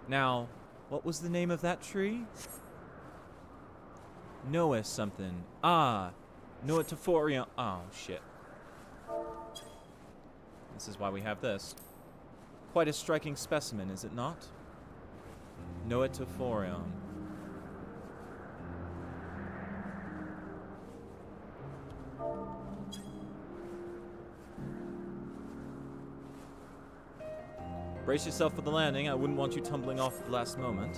Now, what was the name of that tree? Noah something. Ah, Noatoforium. Oh, shit. This is why we have this. Quite a striking specimen, is it not? Noatoforium. Brace yourself for the landing. I wouldn't want you tumbling off at the last moment.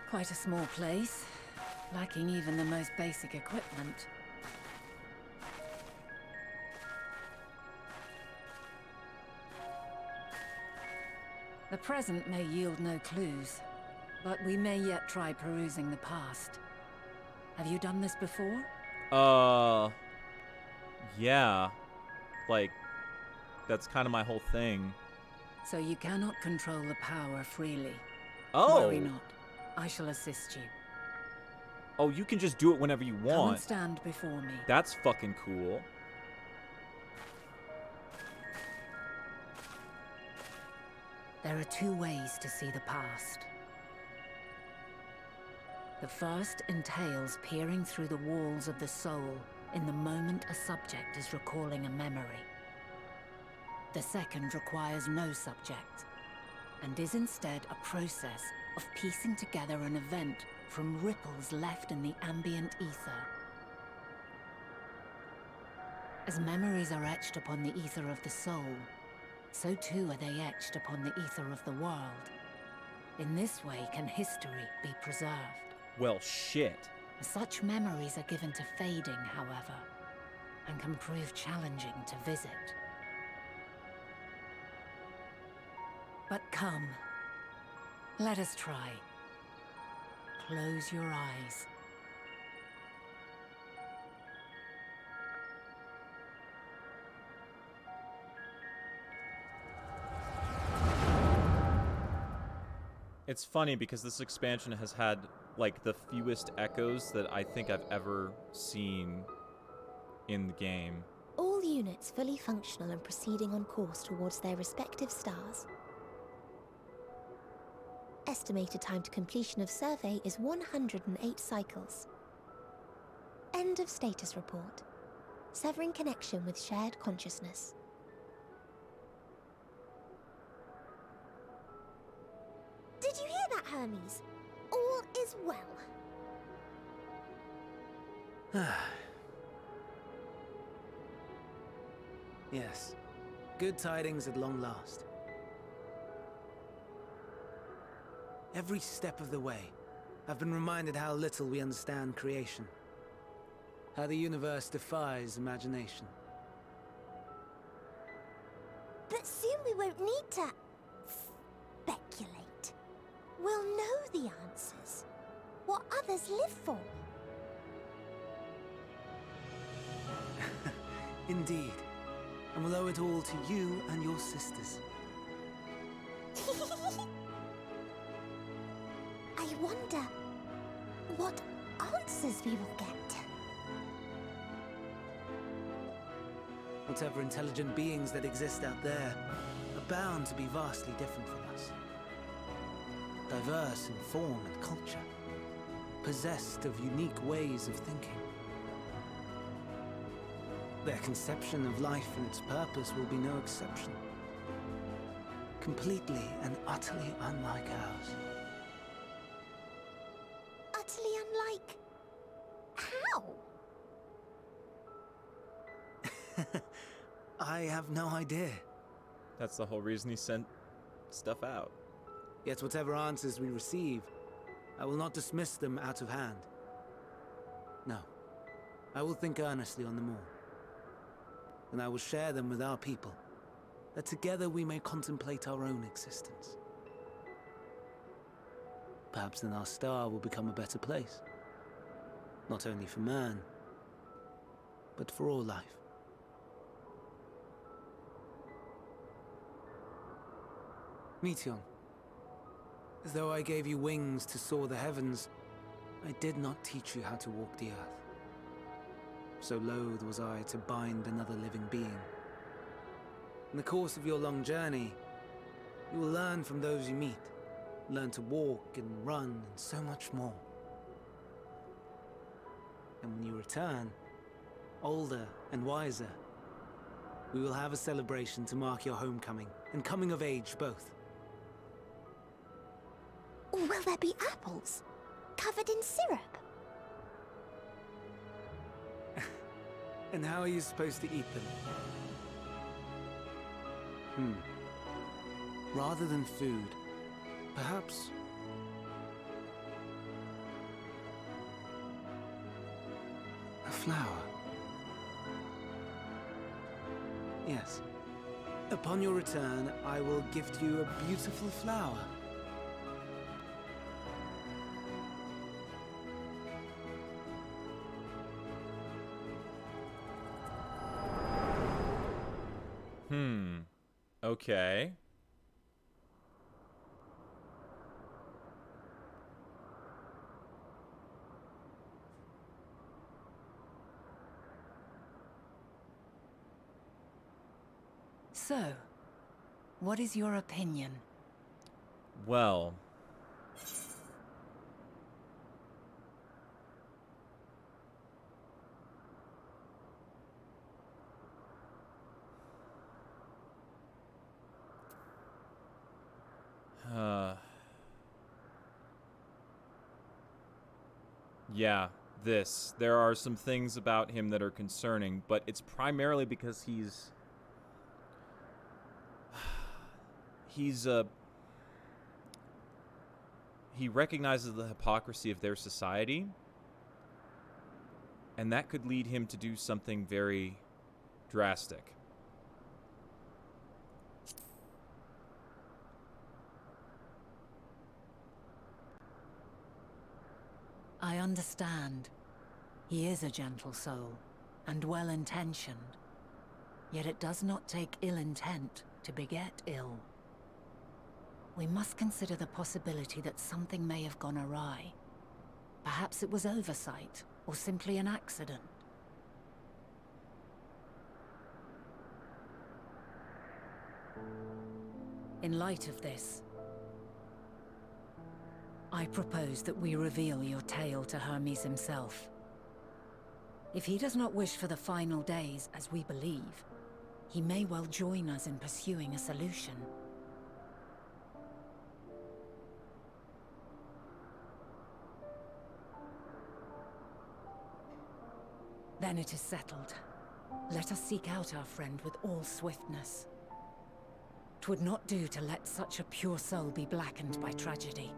Quite a small place, lacking even the most basic equipment. The present may yield no clues, but we may yet try perusing the past. Have you done this before? Yeah. Like, that's kind of my whole thing. So you cannot control the power freely. Oh! Worry not. I shall assist you. Oh, you can just do it whenever you want. Come and stand before me. That's fucking cool. There are two ways to see the past. The first entails peering through the walls of the soul in the moment a subject is recalling a memory. The second requires no subject, and is instead a process of piecing together an event from ripples left in the ambient ether. As memories are etched upon the ether of the soul, so too are they etched upon the ether of the world. In this way can history be preserved. Well, shit. Such memories are given to fading, however, and can prove challenging to visit. But come, let us try. Close your eyes. It's funny because this expansion has had, like, the fewest echoes that I think I've ever seen in the game. All units fully functional and proceeding on course towards their respective stars. Estimated time to completion of survey is 108 cycles. End of status report. Severing connection with shared consciousness. Did you hear that, Hermes? All is well. Yes. Good tidings at long last. Every step of the way, I've been reminded how little we understand creation. How the universe defies imagination. But soon we won't need to speculate. We'll know the answers. What others live for. Indeed. And we'll owe it all to you and your sisters. I wonder what answers we will get. Whatever intelligent beings that exist out there are bound to be vastly different from us. Diverse in form and culture, possessed of unique ways of thinking. Their conception of life and its purpose will be no exception. Completely and utterly unlike ours. Utterly unlike... how? I have no idea. That's the whole reason he sent stuff out. Yet whatever answers we receive, I will not dismiss them out of hand. No, I will think earnestly on them all. And I will share them with our people, that together we may contemplate our own existence. Perhaps then our star will become a better place. Not only for man, but for all life. Meteon, as though I gave you wings to soar the heavens, I did not teach you how to walk the earth. So loath was I to bind another living being. In the course of your long journey, you will learn from those you meet, learn to walk and run and so much more. And when you return, older and wiser, we will have a celebration to mark your homecoming and coming of age both. Will there be apples? Covered in syrup? And how are you supposed to eat them? Rather than food, perhaps... a flower. Yes. Upon your return, I will gift you a beautiful flower. Okay. So, what is your opinion? Well... Yeah, this. There are some things about him that are concerning, but it's primarily because he's he recognizes the hypocrisy of their society, and that could lead him to do something very drastic. I understand. He is a gentle soul, and well-intentioned. Yet it does not take ill intent to beget ill. We must consider the possibility that something may have gone awry. Perhaps it was oversight, or simply an accident. In light of this, I propose that we reveal your tale to Hermes himself. If he does not wish for the final days, as we believe, he may well join us in pursuing a solution. Then it is settled. Let us seek out our friend with all swiftness. 'Twould not do to let such a pure soul be blackened by tragedy.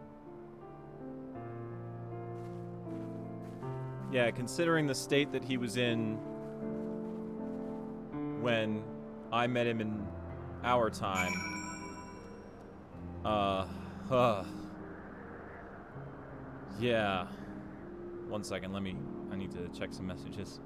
Yeah, considering the state that he was in when I met him in our time. Yeah. 1 second, I need to check some messages.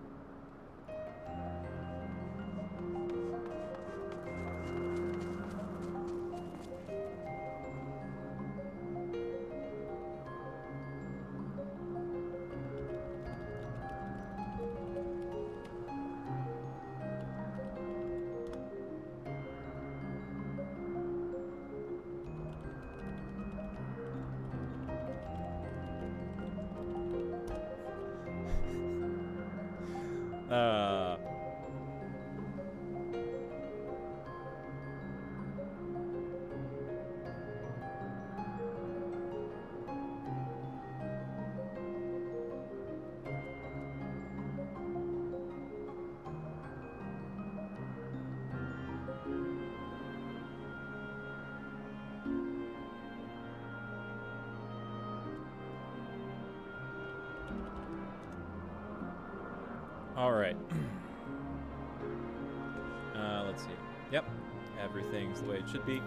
Alright. Let's see. Yep. Everything's the way it should be.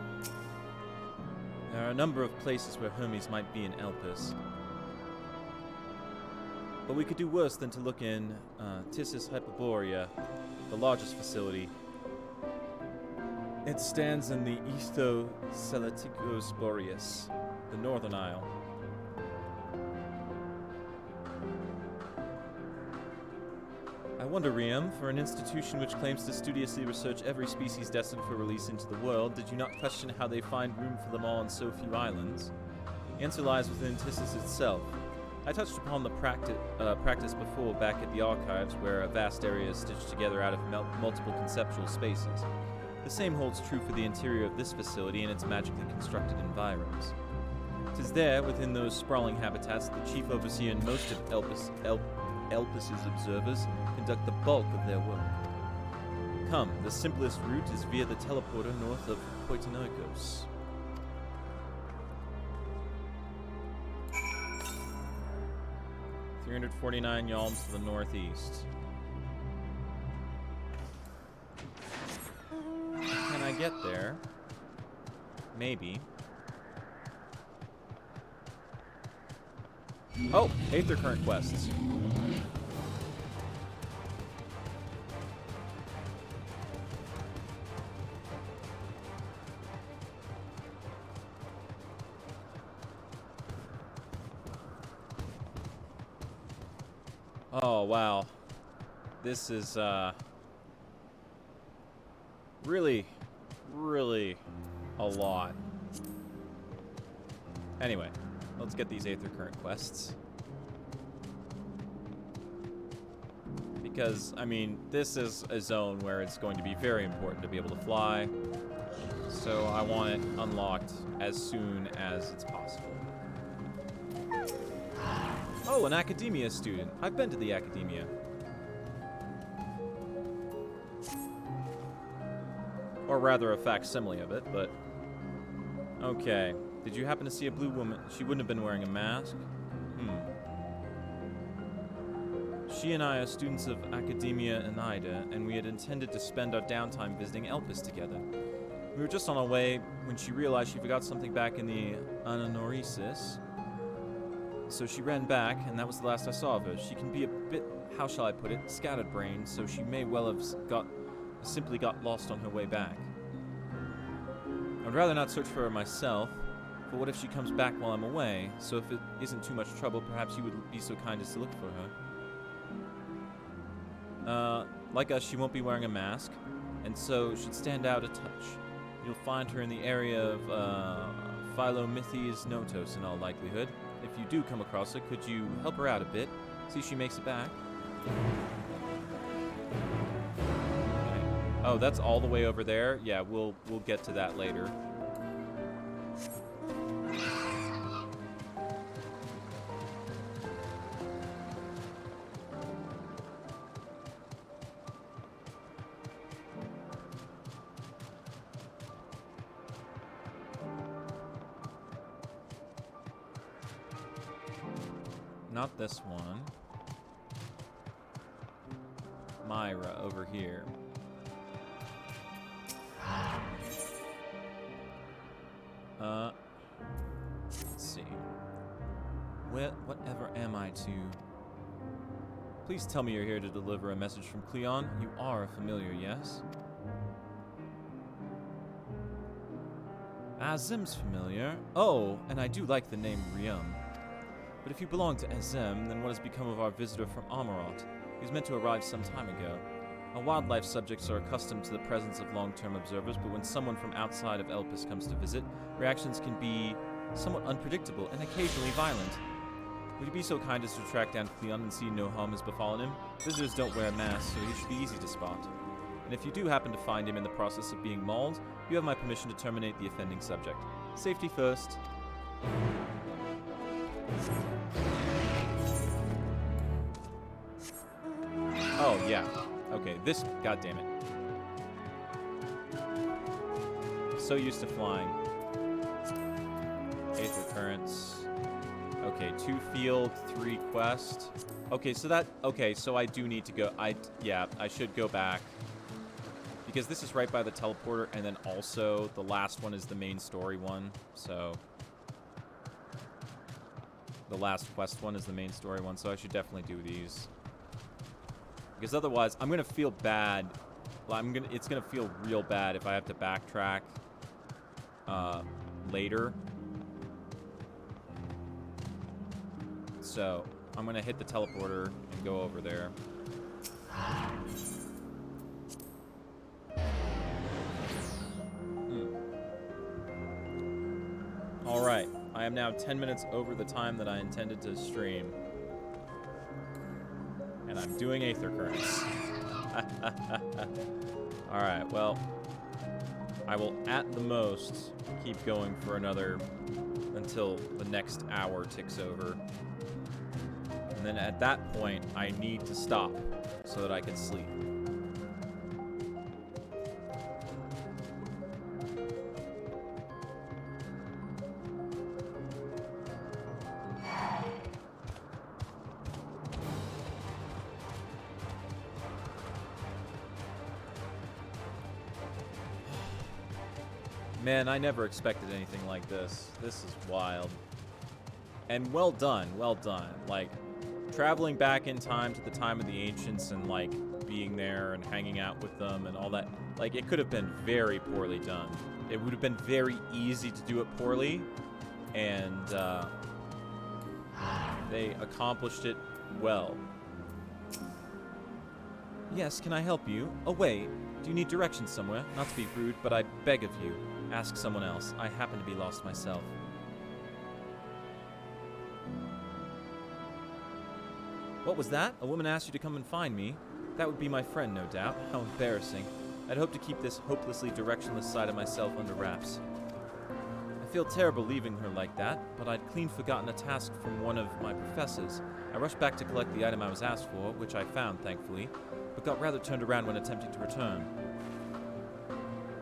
There are a number of places where Hermes might be in Elpis. But we could do worse than to look in Tissus Hyperborea, the largest facility. It stands in the Celticus Boreas, the Northern Isle. I wonder, Riem, for an institution which claims to studiously research every species destined for release into the world, did you not question how they find room for them all on so few islands? The answer lies within Tissus itself. I touched upon the practice before back at the archives, where a vast area is stitched together out of multiple conceptual spaces. The same holds true for the interior of this facility and its magically constructed environs. 'Tis there, within those sprawling habitats, that the chief overseer and most of Elpis's observers conduct the bulk of their work. Come, the simplest route is via the teleporter north of Poitonikos. $349 yalms to the northeast. Can I get there? Maybe. Oh, Aether Current quests. Oh, wow. This is, really a lot. Anyway, let's get these Aether Current quests. Because, I mean, this is a zone where it's going to be very important to be able to fly. So I want it unlocked as soon as it's possible. Oh, an academia student. I've been to the academia. Or rather, a facsimile of it, but... Okay. Did you happen to see a blue woman? She wouldn't have been wearing a mask. She and I are students of Academia Ida, and we had intended to spend our downtime visiting Elpis together. We were just on our way when she realized she forgot something back in the Ananoresis. So she ran back, and that was the last I saw of her. She can be a bit, how shall I put it, scatterbrained, so she may well have simply got lost on her way back. I'd rather not search for her myself, but what if she comes back while I'm away? So if it isn't too much trouble, perhaps you would be so kind as to look for her. Like us, she won't be wearing a mask, and so should stand out a touch. You'll find her in the area of Philomythes Notos in all likelihood. If you do come across her, could you help her out a bit? See if she makes it back. Okay. Oh, that's all the way over there? Yeah, we'll get to that later. Not this one. Myra over here. Let's see. Whatever am I to? Please tell me you're here to deliver a message from Cleon. You are a familiar, yes? Azim's familiar. Oh, and I do like the name Riem. But if you belong to Azim, then what has become of our visitor from Amarot? He was meant to arrive some time ago. Our wildlife subjects are accustomed to the presence of long-term observers, but when someone from outside of Elpis comes to visit, reactions can be somewhat unpredictable and occasionally violent. Would you be so kind as to track down Cleon and see no harm has befallen him? Visitors don't wear masks, so he should be easy to spot. And if you do happen to find him in the process of being mauled, you have my permission to terminate the offending subject. Safety first. Oh, yeah. Okay, this... God damn it. So used to flying. Aether Currents. Okay, 2 field, 3 quest. Okay, so that... Okay, so I do need to go... Yeah, I should go back. Because this is right by the teleporter, and then also the last one is the main story one, so... The last quest one is the main story one, so I should definitely do these. Because otherwise, I'm going to feel bad It's gonna feel real bad if I have to backtrack later. So I'm gonna hit the teleporter and go over there. All right, I am now 10 minutes over the time that I intended to stream, and I'm doing Aether Currents. All right, well, I will at the most keep going for until the next hour ticks over. And then at that point, I need to stop so that I can sleep. Man, I never expected anything like this. This is wild. And well done, well done. Like, traveling back in time to the time of the ancients and, like, being there and hanging out with them and all that. Like, it could have been very poorly done. It would have been very easy to do it poorly. And, they accomplished it well. Yes, can I help you? Oh, wait. Do you need directions somewhere? Not to be rude, but I beg of you. Ask someone else. I happen to be lost myself. What was that? A woman asked you to come and find me? That would be my friend, no doubt. How embarrassing. I'd hoped to keep this hopelessly directionless side of myself under wraps. I feel terrible leaving her like that, but I'd clean forgotten a task from one of my professors. I rushed back to collect the item I was asked for, which I found, thankfully, but got rather turned around when attempting to return.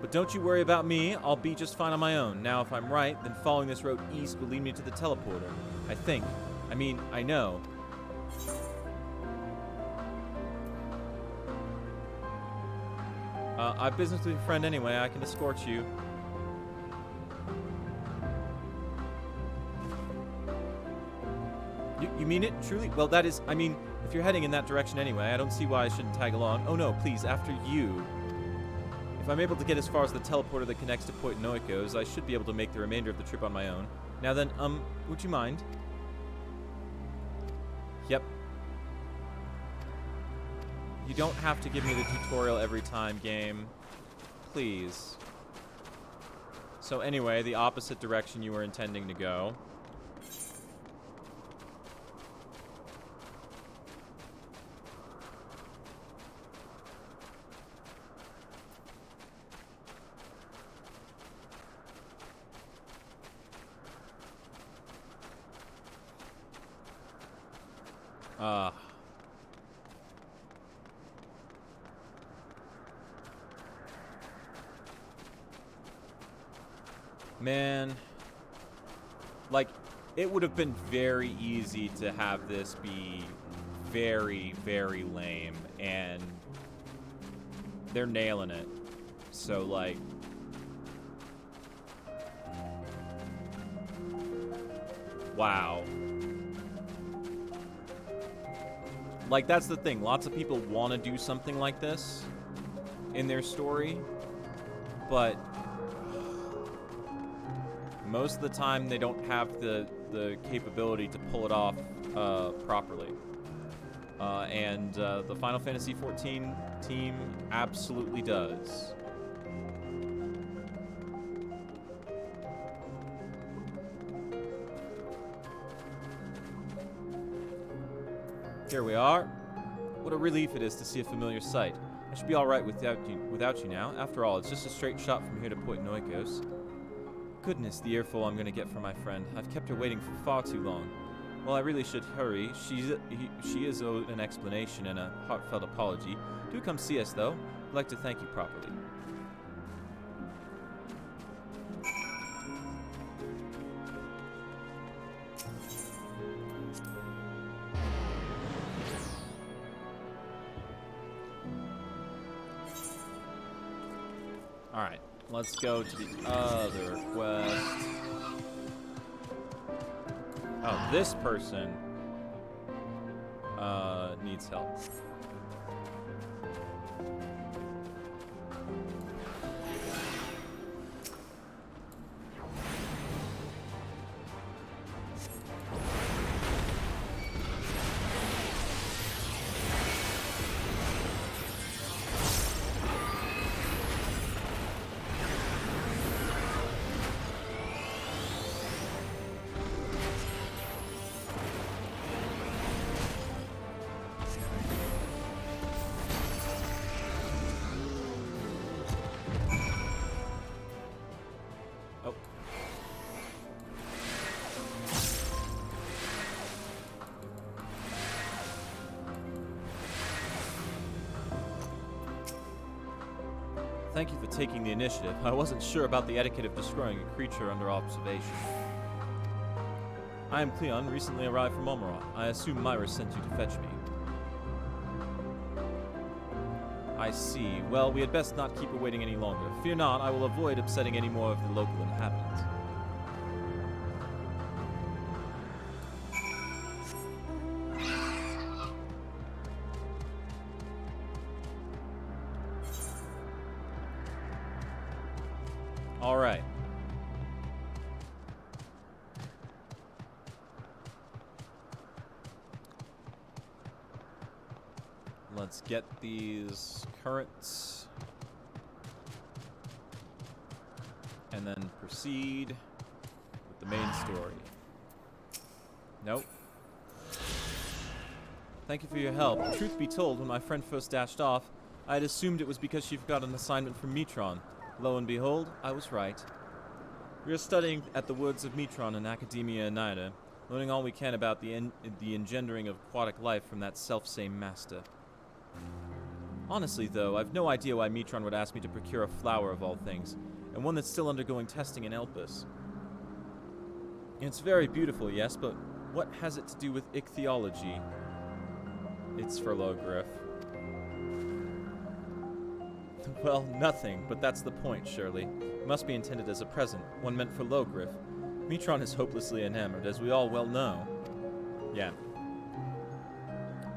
But don't you worry about me, I'll be just fine on my own. Now, if I'm right, then following this road east will lead me to the teleporter. I think. I mean, I know. I've business with your friend anyway, I can escort you. You mean it, truly? Well, that is, I mean, if you're heading in that direction anyway, I don't see why I shouldn't tag along. Oh no, please, after you. If I'm able to get as far as the teleporter that connects to Point Noikos, I should be able to make the remainder of the trip on my own. Now then, would you mind? Yep. You don't have to give me the tutorial every time, game. Please. So anyway, the opposite direction you were intending to go. Man, like, it would have been very easy to have this be very, very lame, and they're nailing it. So, like, wow. Like, that's the thing. Lots of people want to do something like this in their story, but most of the time they don't have the capability to pull it off properly. And the Final Fantasy XIV team absolutely does. Here we are. What a relief it is to see a familiar sight. I should be all right without you now. After all, it's just a straight shot from here to Point Noikos. Goodness, the earful I'm going to get from my friend. I've kept her waiting for far too long. Well, I really should hurry. She is owed an explanation and a heartfelt apology. Do come see us, though. I'd like to thank you properly. Alright, let's go to the other quest. Oh, this person needs help. Thank you for taking the initiative. I wasn't sure about the etiquette of destroying a creature under observation. I am Cleon, recently arrived from Omara. I assume Myra sent you to fetch me. I see. Well, we had best not keep her waiting any longer. Fear not, I will avoid upsetting any more of the local inhabitants. All right. Let's get these currents. And then proceed with the main story. Nope. Thank you for your help. Truth be told, when my friend first dashed off, I had assumed it was because she forgot an assignment from Metron. Lo and behold, I was right. We are studying at the Woods of Metron in Academia Anida, learning all we can about the engendering of aquatic life from that self-same master. Honestly, though, I've no idea why Metron would ask me to procure a flower of all things, and one that's still undergoing testing in Elpis. It's very beautiful, yes, but what has it to do with ichthyology? It's for Logriff. Well, nothing, but that's the point, surely. It must be intended as a present, one meant for Logriff. Metron is hopelessly enamored, as we all well know. Yeah.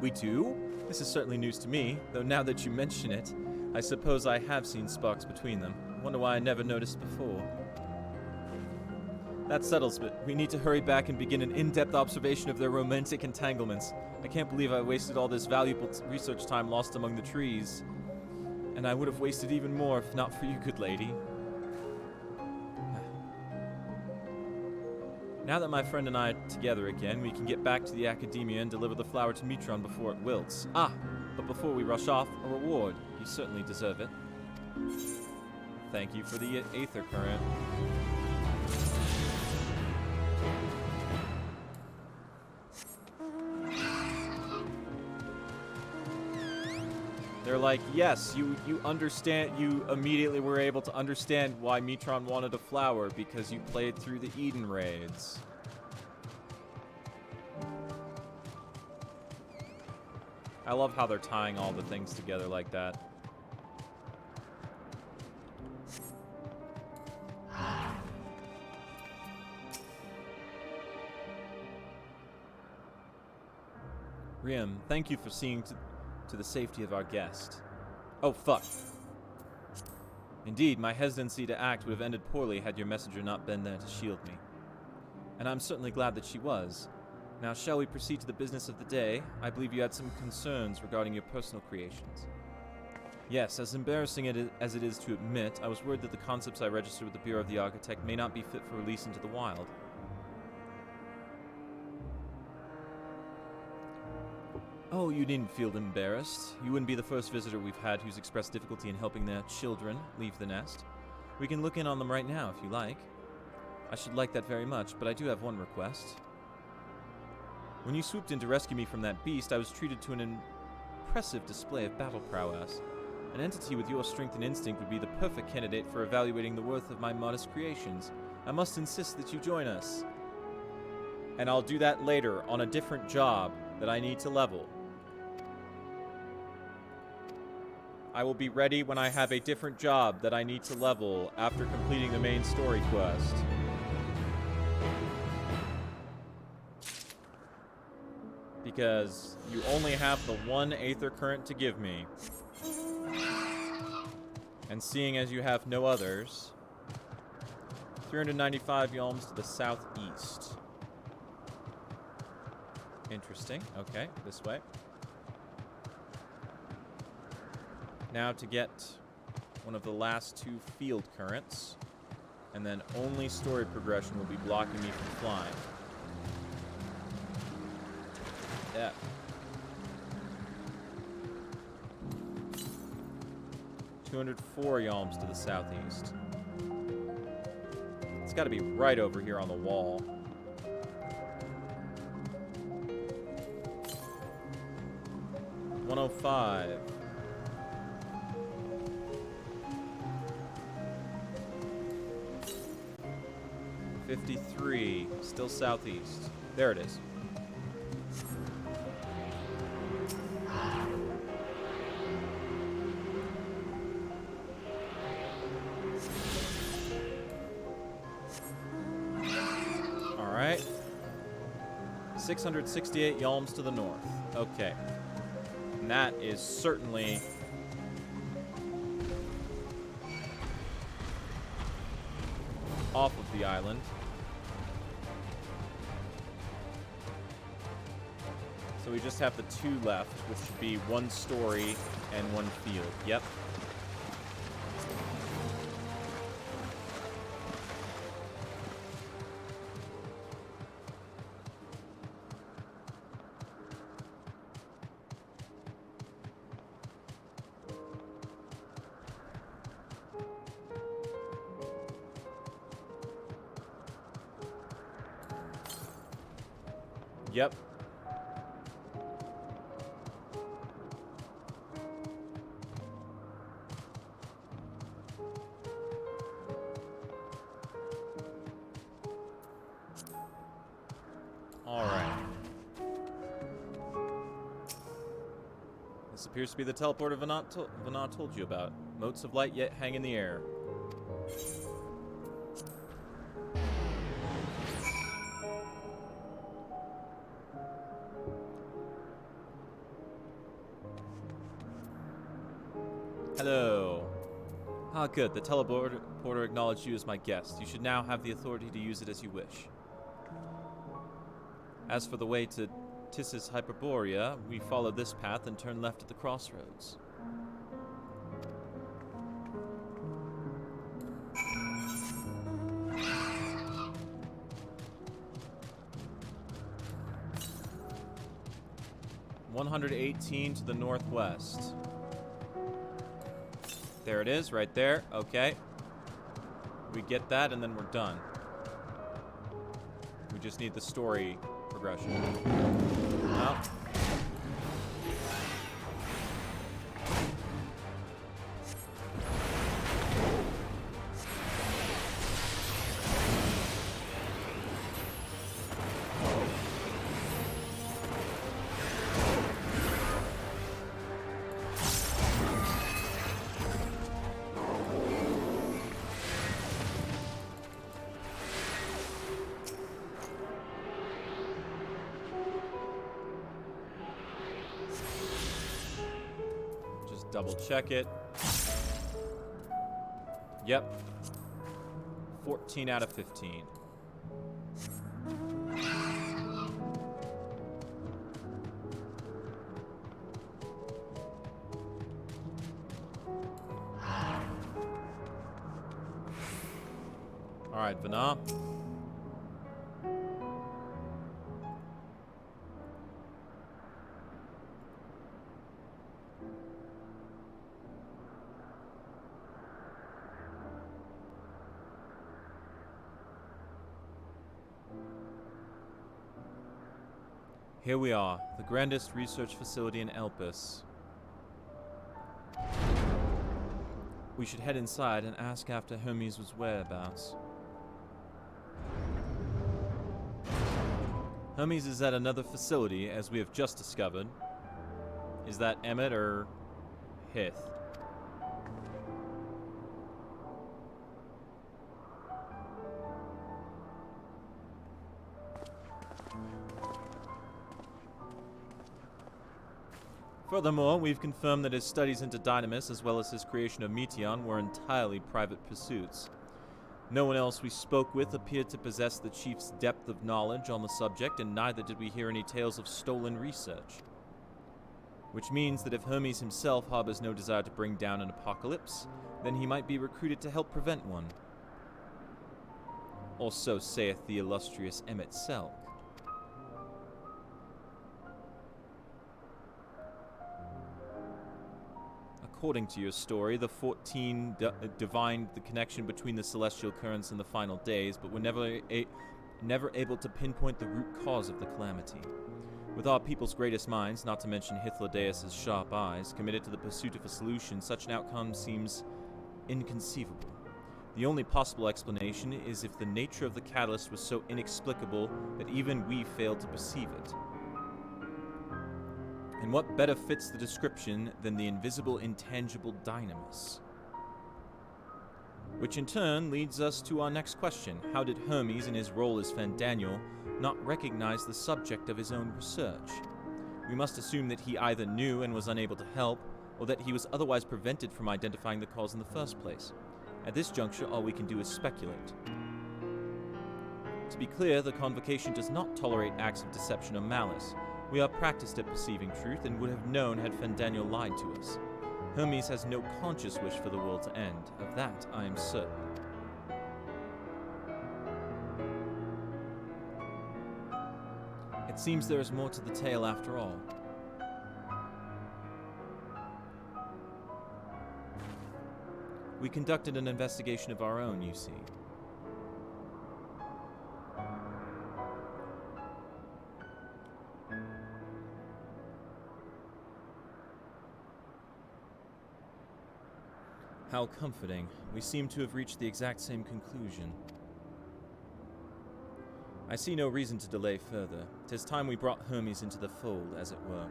We do? This is certainly news to me, though now that you mention it, I suppose I have seen sparks between them. Wonder why I never noticed before. That settles it. We need to hurry back and begin an in-depth observation of their romantic entanglements. I can't believe I wasted all this valuable research time lost among the trees. And I would have wasted even more if not for you, good lady. Now that my friend and I are together again, we can get back to the Academia and deliver the flower to Metron before it wilts. Ah, but before we rush off, a reward. You certainly deserve it. Thank you for the Aether Current. They're like, yes, you understand, you immediately were able to understand why Metron wanted a flower, because you played through the Eden raids. I love how they're tying all the things together like that. Riem, thank you for seeing to the safety of our guest. Oh, fuck. Indeed, my hesitancy to act would have ended poorly had your messenger not been there to shield me. And I'm certainly glad that she was. Now, shall we proceed to the business of the day? I believe you had some concerns regarding your personal creations. Yes, as embarrassing as it is to admit, I was worried that the concepts I registered with the Bureau of the Architect may not be fit for release into the wild. Oh, you needn't feel embarrassed. You wouldn't be the first visitor we've had who's expressed difficulty in helping their children leave the nest. We can look in on them right now, if you like. I should like that very much, but I do have one request. When you swooped in to rescue me from that beast, I was treated to an impressive display of battle prowess. An entity with your strength and instinct would be the perfect candidate for evaluating the worth of my modest creations. I must insist that you join us. And I'll do that later on a different job that I need to level. I will be ready when I have a different job that I need to level after completing the main story quest. Because you only have the one Aether Current to give me. And seeing as you have no others, 395 yalms to the southeast. Interesting. Okay, this way. Now to get one of the last two field currents, and then only story progression will be blocking me from flying. Yeah. $204 yalms to the southeast. It's got to be right over here on the wall. $105. 53. Still southeast. There it is. Alright. 668 yalms to the north. Okay. And that is certainly... off of the island. So we just have the 2 left, which should be 1 story and 1 field. Yep. Yep. All right. This appears to be the teleporter Vanat told you about. Motes of light yet hang in the air. Hello. Ah, good. The teleporter acknowledged you as my guest. You should now have the authority to use it as you wish. As for the way to Tissus Hyperborea, we follow this path and turn left at the crossroads. (118) to the northwest. There it is, right there. Okay. We get that, and then we're done. We just need the story progression. Oh. Double check it. Yep. 14 out of 15. All right, Vanat. Here we are, the grandest research facility in Elpis. We should head inside and ask after Hermes' whereabouts. Hermes is at another facility, as we have just discovered. Is that Emmett or Hith? Furthermore, we've confirmed that his studies into Dynamis, as well as his creation of Meteon, were entirely private pursuits. No one else we spoke with appeared to possess the chief's depth of knowledge on the subject, and neither did we hear any tales of stolen research. Which means that if Hermes himself harbors no desire to bring down an apocalypse, then he might be recruited to help prevent one. Or so saith the illustrious Emmett Selk. According to your story, the 14 divined the connection between the celestial currents and the final days, but were never able to pinpoint the root cause of the calamity. With our people's greatest minds, not to mention Hythlodaeus' sharp eyes, committed to the pursuit of a solution, such an outcome seems inconceivable. The only possible explanation is if the nature of the catalyst was so inexplicable that even we failed to perceive it. And what better fits the description than the invisible, intangible dynamis? Which in turn leads us to our next question. How did Hermes, in his role as Fandaniel, not recognize the subject of his own research? We must assume that he either knew and was unable to help, or that he was otherwise prevented from identifying the cause in the first place. At this juncture, all we can do is speculate. To be clear, the Convocation does not tolerate acts of deception or malice. We are practiced at perceiving truth and would have known had Fandaniel lied to us. Hermes has no conscious wish for the world to end. Of that, I am certain. It seems there is more to the tale after all. We conducted an investigation of our own, you see. How comforting. We seem to have reached the exact same conclusion. I see no reason to delay further. 'Tis time we brought Hermes into the fold, as it were.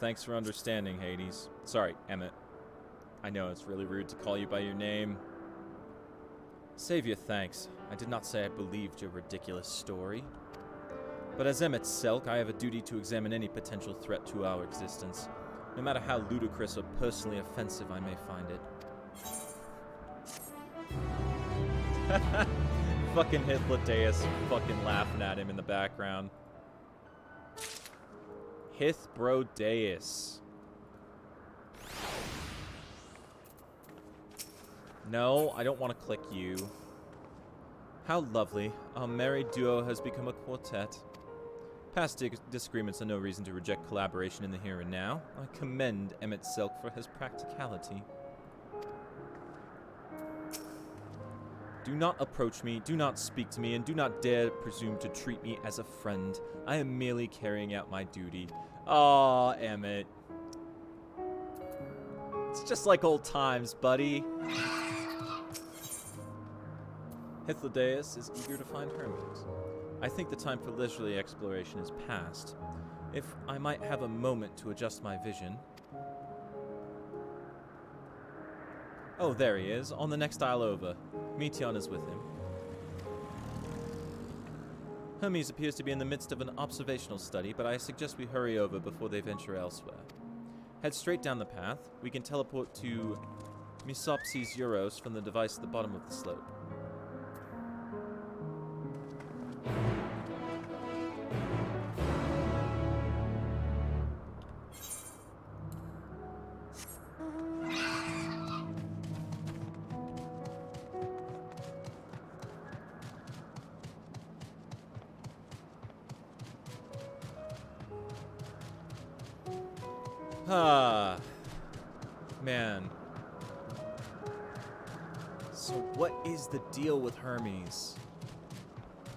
Thanks for understanding, Hades. Sorry, Emmett. I know it's really rude to call you by your name. Save your thanks. I did not say I believed your ridiculous story. But as Emmett Selk, I have a duty to examine any potential threat to our existence, no matter how ludicrous or personally offensive I may find it. Fucking Hythlodaeus fucking laughing at him in the background. Hythlodaeus. No, I don't want to click you. How lovely. Our married duo has become a quartet. Past disagreements are no reason to reject collaboration in the here and now. I commend Emmett Selk for his practicality. Do not approach me, do not speak to me, and do not dare presume to treat me as a friend. I am merely carrying out my duty. Aw, Emmett. It's just like old times, buddy. Hythlodaeus is eager to find Hermes. I think the time for leisurely exploration is past. If I might have a moment to adjust my vision. Oh, there he is, on the next aisle over. Meteon is with him. Hermes appears to be in the midst of an observational study, but I suggest we hurry over before they venture elsewhere. Head straight down the path. We can teleport to Mesopsis Euros from the device at the bottom of the slope. Ah, man. So what is the deal with Hermes?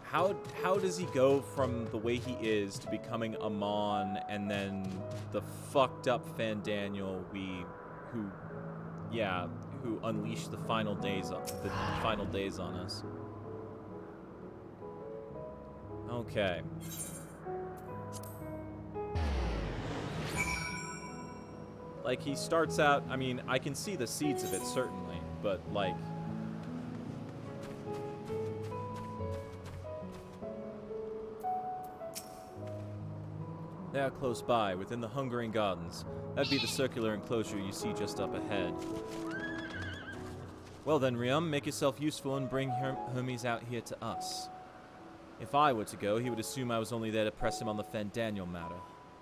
How does he go from the way he is to becoming Amon and then the fucked up Fandaniel who unleashed the final days on us? Okay. Like, he starts out, I mean, I can see the seeds of it, certainly, but, like... They are close by, within the Hungering Gardens. That'd be the circular enclosure you see just up ahead. Well then, Riam, make yourself useful and bring Hermes out here to us. If I were to go, he would assume I was only there to press him on the Fandaniel matter.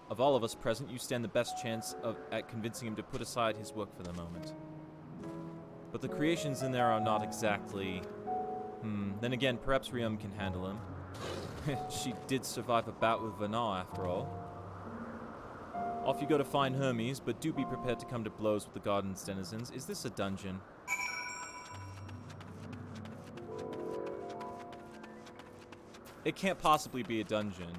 Of all of us present, you stand the best chance at convincing him to put aside his work for the moment. But the creations in there are not exactly... Then again, perhaps Riam can handle him. She did survive a bout with Vanal, after all. Off you go to find Hermes, but do be prepared to come to blows with the garden's denizens. Is this a dungeon? It can't possibly be a dungeon.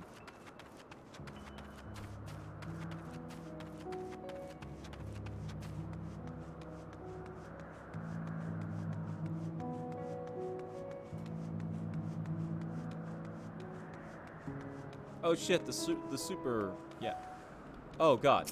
Oh shit, the super, yeah. Oh god.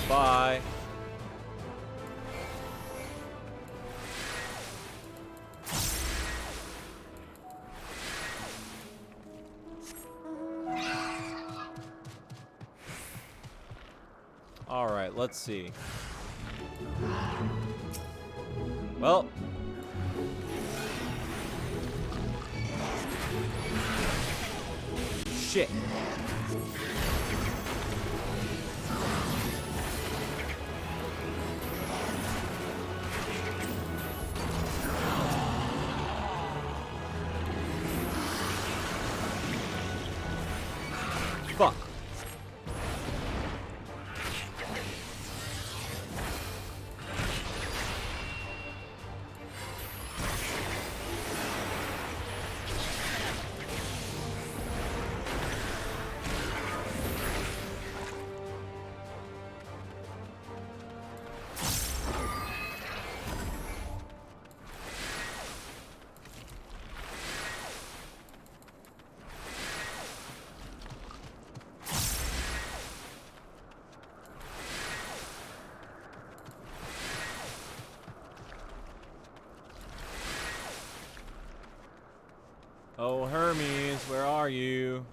Bye. All right, let's see. Well, shit. Fuck. Oh, Hermes, where are you?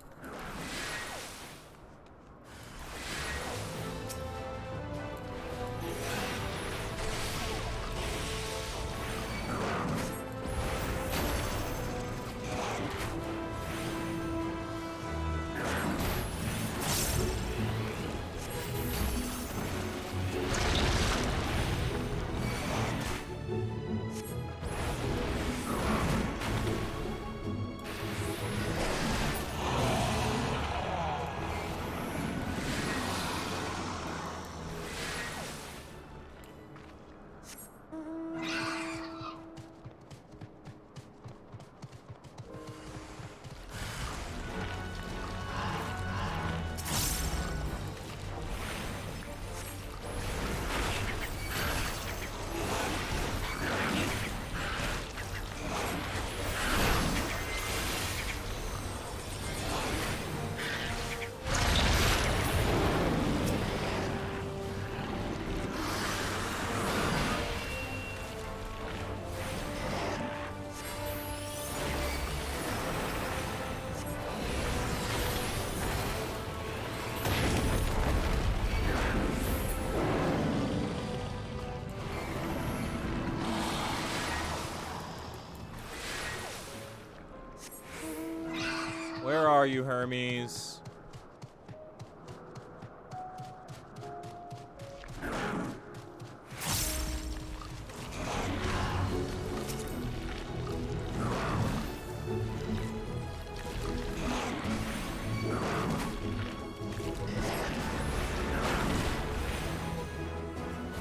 Where are you, Hermes?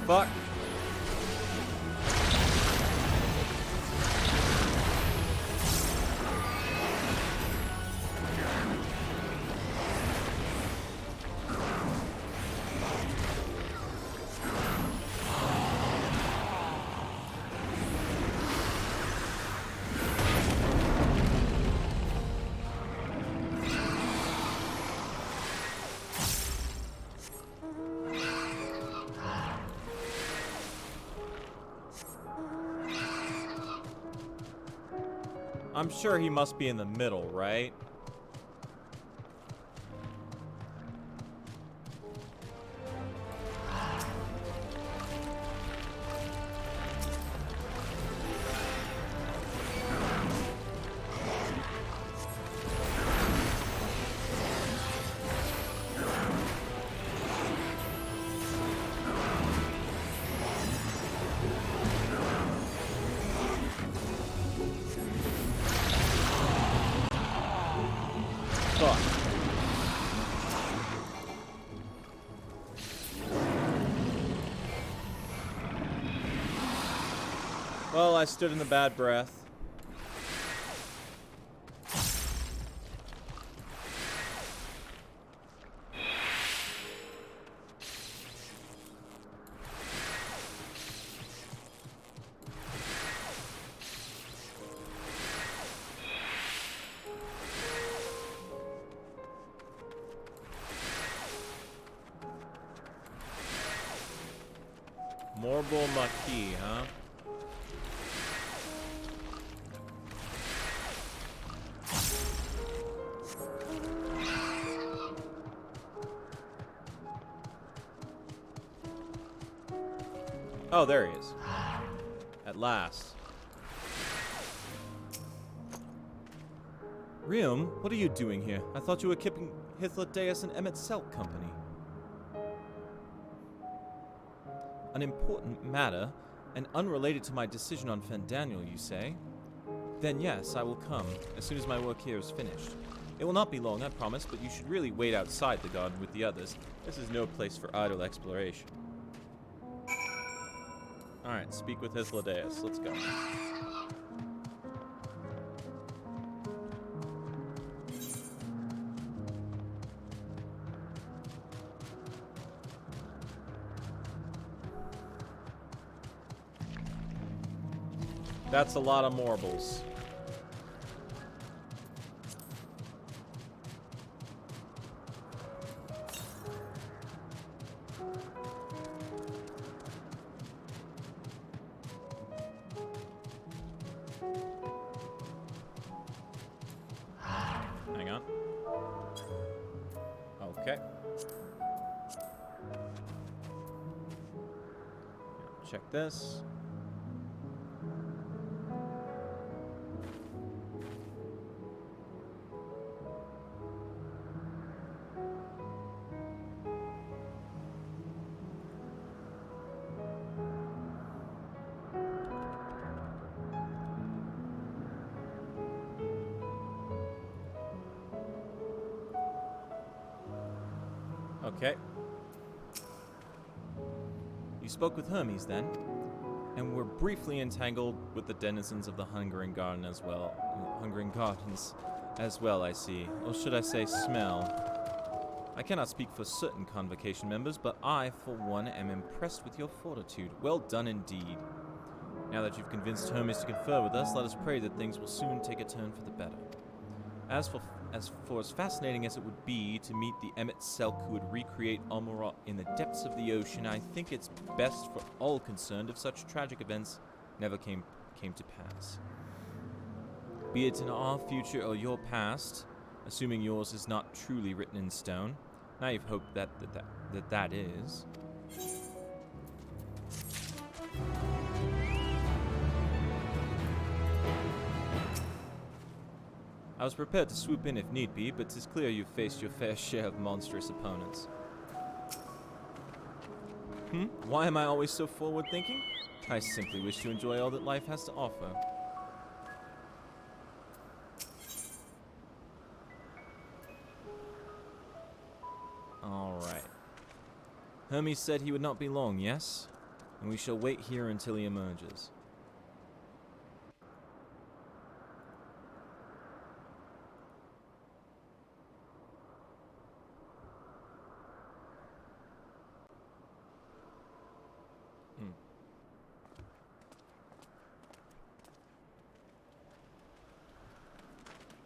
Fuck. I'm sure he must be in the middle, right? Fuck. Well, I stood in the bad breath. Morbol Maquis, huh? Oh, there he is. At last. Rium, what are you doing here? I thought you were keeping Hythlodaeus and Emmet Selk company. An important matter, and unrelated to my decision on Fandaniel, you say? Then yes, I will come, as soon as my work here is finished. It will not be long, I promise, but you should really wait outside the garden with the others. This is no place for idle exploration. Alright, speak with Hythlodaeus. Let's go. That's a lot of marbles. Hang on. Okay. Check this. Okay. You spoke with Hermes then, and were briefly entangled with the denizens of the Hungering Garden as well. Hungering Gardens as well, I see. Or should I say smell? I cannot speak for certain Convocation members, but I, for one, am impressed with your fortitude. Well done indeed. Now that you've convinced Hermes to confer with us, let us pray that things will soon take a turn for the better. As fascinating as it would be to meet the Emmet Selk who would recreate Almorot in the depths of the ocean, I think it's best for all concerned if such tragic events never came to pass. Be it in our future or your past, assuming yours is not truly written in stone. Now you've hoped that is. I was prepared to swoop in if need be, but 'tis clear you've faced your fair share of monstrous opponents. Why am I always so forward-thinking? I simply wish to enjoy all that life has to offer. Alright. Hermes said he would not be long, yes? And we shall wait here until he emerges.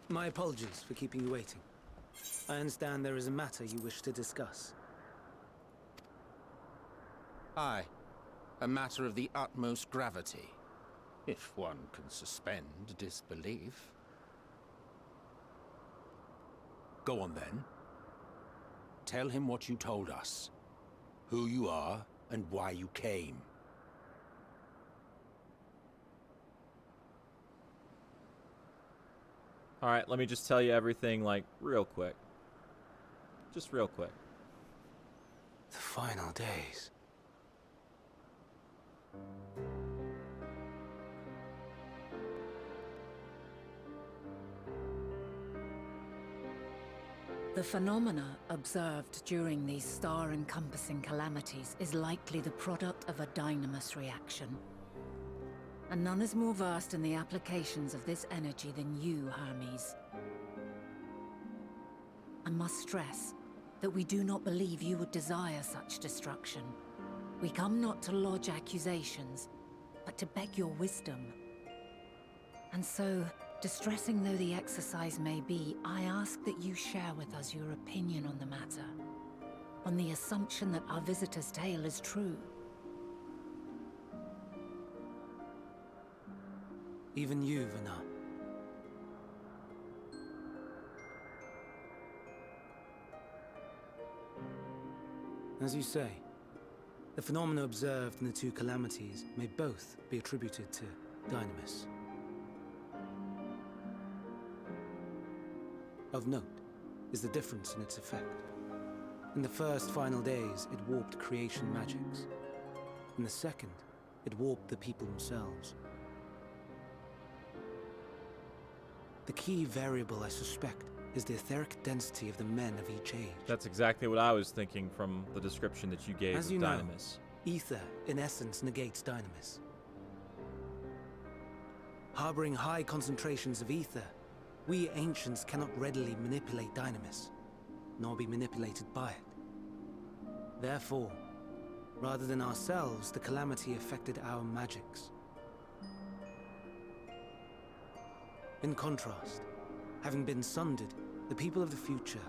My apologies for keeping you waiting. I understand there is a matter you wish to discuss. Aye. A matter of the utmost gravity. If one can suspend disbelief. Go on then. Tell him what you told us. Who you are and why you came. Alright, let me just tell you everything, like, real quick. Just real quick. The final days. The phenomena observed during these star-encompassing calamities is likely the product of a dynamis reaction. And none is more versed in the applications of this energy than you, Hermes. I must stress that we do not believe you would desire such destruction. We come not to lodge accusations, but to beg your wisdom. And so, distressing though the exercise may be, I ask that you share with us your opinion on the matter, on the assumption that our visitor's tale is true. Even you, Vana. As you say, the phenomena observed in the two calamities may both be attributed to Dynamis. Of note is the difference in its effect. In the first final days, it warped creation magics. In the second, it warped the people themselves. The key variable, I suspect, is the etheric density of the men of each age. That's exactly what I was thinking from the description that you gave As of you know, Dynamis. ether, in essence, negates Dynamis. Harboring high concentrations of ether, we ancients cannot readily manipulate Dynamis, nor be manipulated by it. Therefore, rather than ourselves, the calamity affected our magics. In contrast, having been sundered, the people of the future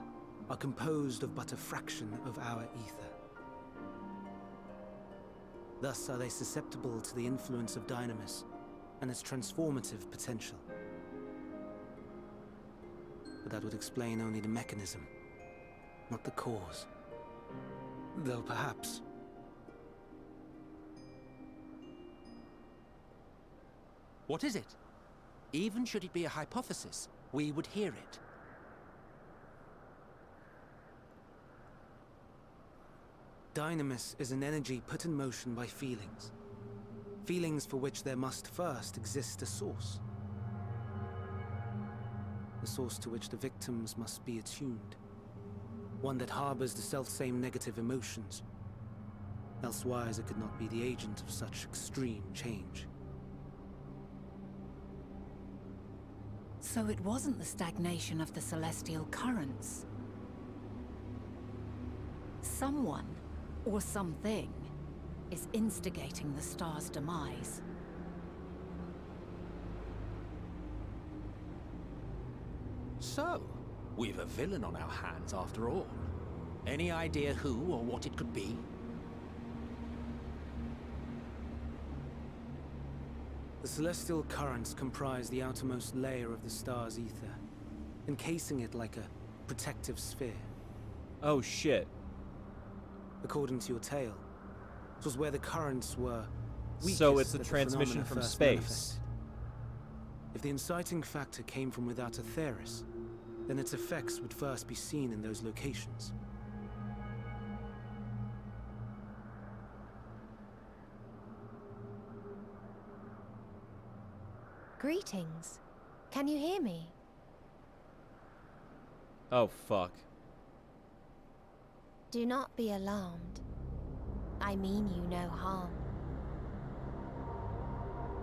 are composed of but a fraction of our ether. Thus are they susceptible to the influence of Dynamis and its transformative potential. But that would explain only the mechanism, not the cause. Though perhaps... What is it? Even should it be a hypothesis, we would hear it. Dynamis is an energy put in motion by feelings. Feelings for which there must first exist a source. A source to which the victims must be attuned. One that harbors the selfsame negative emotions. Elsewise it could not be the agent of such extreme change. So it wasn't the stagnation of the celestial currents. Someone, or something, is instigating the star's demise. So, we've a villain on our hands after all. Any idea who or what it could be? The celestial currents comprise the outermost layer of the star's ether, encasing it like a protective sphere. Oh shit. According to your tale, it was where the currents were weakest So it's a that the transmission phenomena from first space. manifested. If the inciting factor came from without a Theris, then its effects would first be seen in those locations. Greetings. Can you hear me? Oh fuck. Do not be alarmed. I mean you no harm.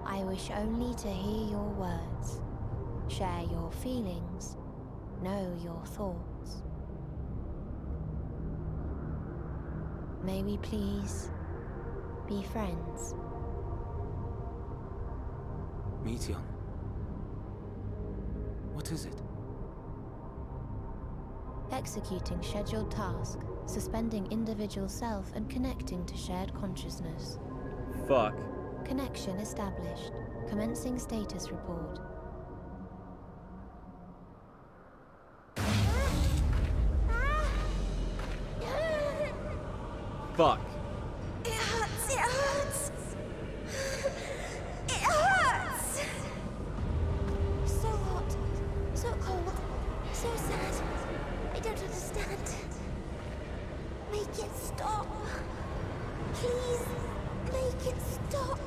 I wish only to hear your words, share your feelings, know your thoughts. May we please be friends? Meteon. What is it? Executing scheduled task, suspending individual self and connecting to shared consciousness. Fuck. Connection established. Commencing status report. Fuck. It hurts, it hurts! It hurts! So hot, so cold, so sad. I don't understand. Make it stop. Please, make it stop.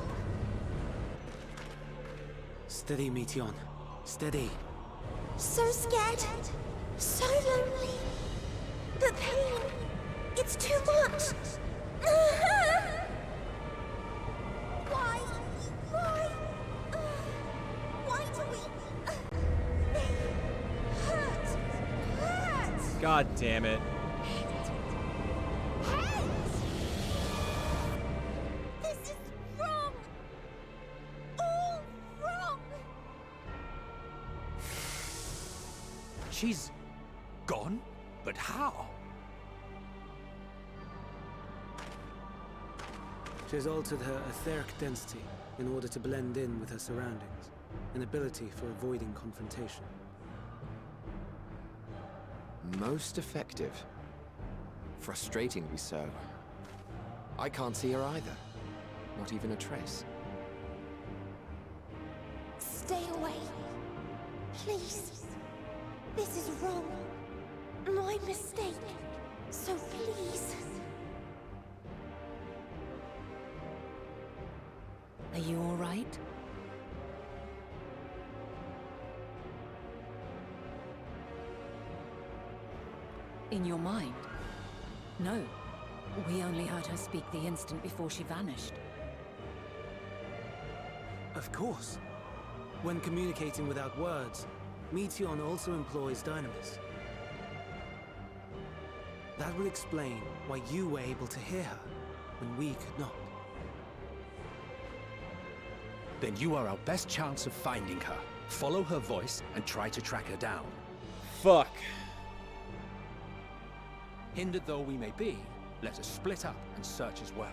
Steady, Meteon. Steady. So scared, so lonely. The pain, it's too much. Why? God damn it. This is wrong! All wrong! She's gone? But how? She has altered her etheric density in order to blend in with her surroundings, an ability for avoiding confrontation. Most effective. Frustratingly so. I can't see her either. Not even a trace. Stay away. Please. This is wrong. My mistake. So please. Are you all right? In your mind? No. We only heard her speak the instant before she vanished. Of course. When communicating without words, Meteon also employs dynamis. That will explain why you were able to hear her when we could not. Then you are our best chance of finding her. Follow her voice and try to track her down. Fuck. Hindered though we may be, let us split up and search as well.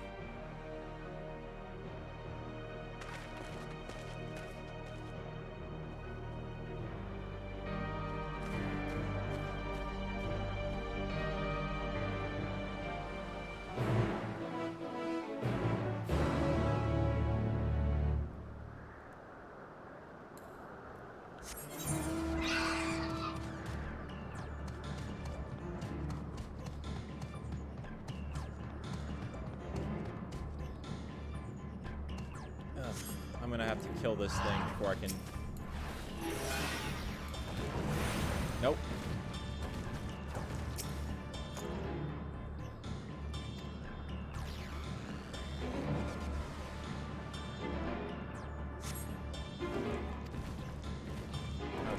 I'm gonna have to kill this thing before I can... Nope.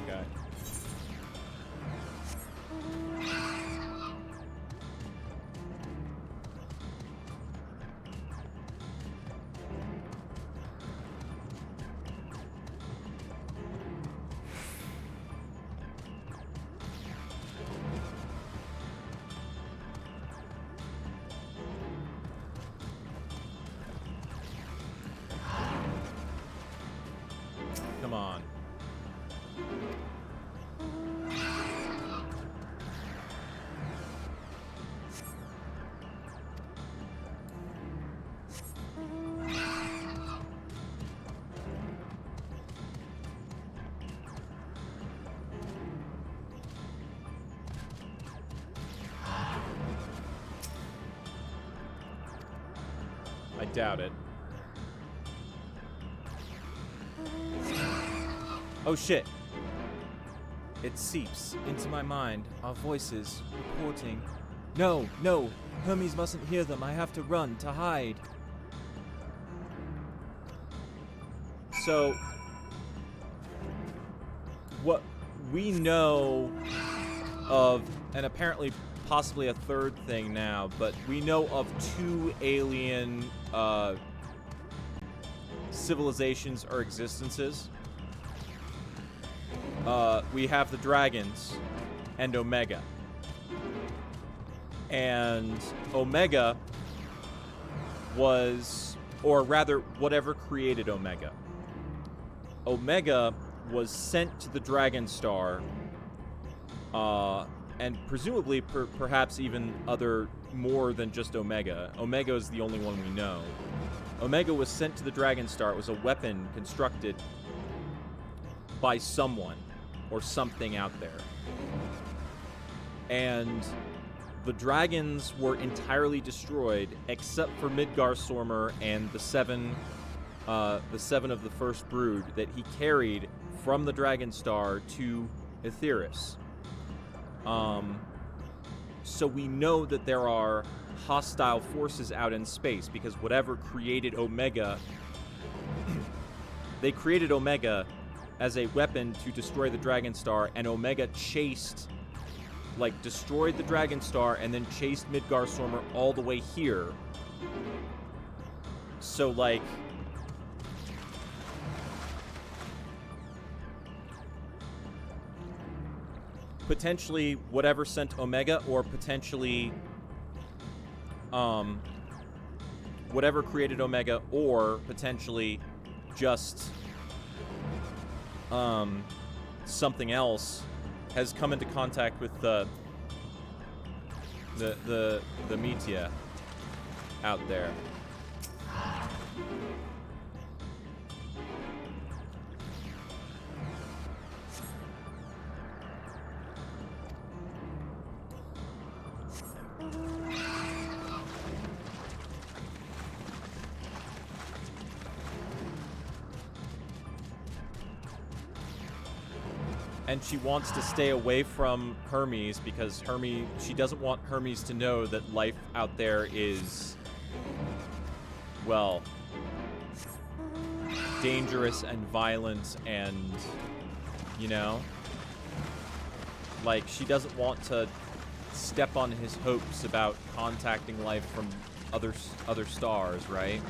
Okay. Come on. I doubt it. Oh shit. It seeps into my mind, our voices reporting. No, no, Hermes mustn't hear them. I have to run, to hide. So, what we know of, and apparently possibly a third thing now, but we know of two alien civilizations or existences. We have the dragons and Omega. And Omega was, or rather, whatever created Omega. Omega was sent to the Dragon Star, and presumably perhaps even other, more than just Omega. Omega is the only one we know. Omega was sent to the Dragon Star. It was a weapon constructed by someone or something out there. And the dragons were entirely destroyed except for Midgar-Sormer and the seven of the first brood that he carried from the Dragon Star to Aetheris. So we know that there are hostile forces out in space because whatever created Omega, they created Omega as a weapon to destroy the Dragon Star, and Omega chased like, destroyed the Dragon Star and then chased Midgar Stormer all the way here. So, like... potentially whatever sent Omega, or potentially whatever created Omega, or potentially just something else has come into contact with the Metia out there. And she wants to stay away from Hermes because she doesn't want Hermes to know that life out there is, well, dangerous and violent and, you know, like, she doesn't want to step on his hopes about contacting life from other stars, right?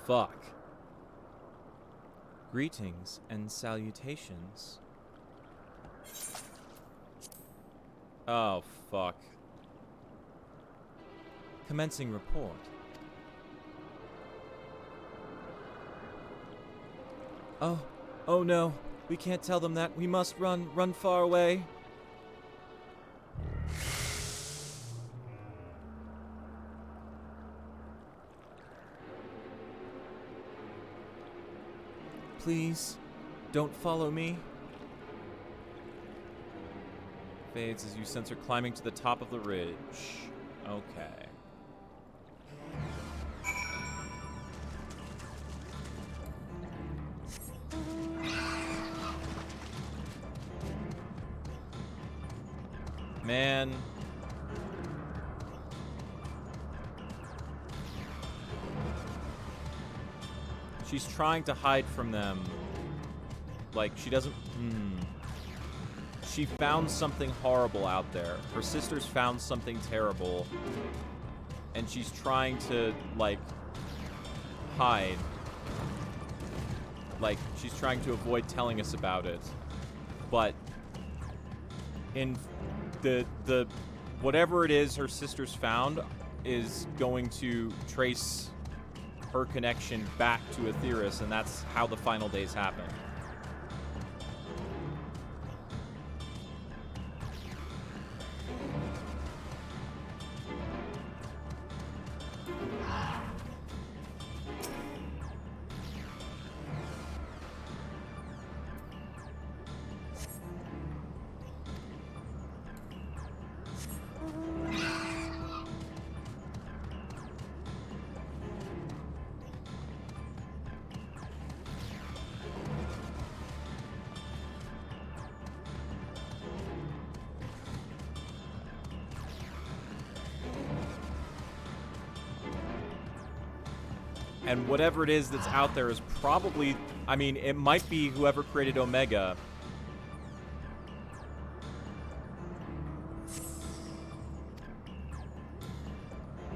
Fuck. Greetings and salutations. Oh, fuck. Commencing report. Oh no. We can't tell them that. We must run far away. Please, don't follow me. Fades as you sense her climbing to the top of the ridge. Okay. Man. She's trying to hide from them. Like, she doesn't... She found something horrible out there. Her sisters found something terrible. And she's trying to, like, hide. Like, she's trying to avoid telling us about it. But in the whatever it is her sisters found is going to trace her connection back to Aetheris, and that's how the final days happen. And whatever it is that's out there is probably... I mean, it might be whoever created Omega.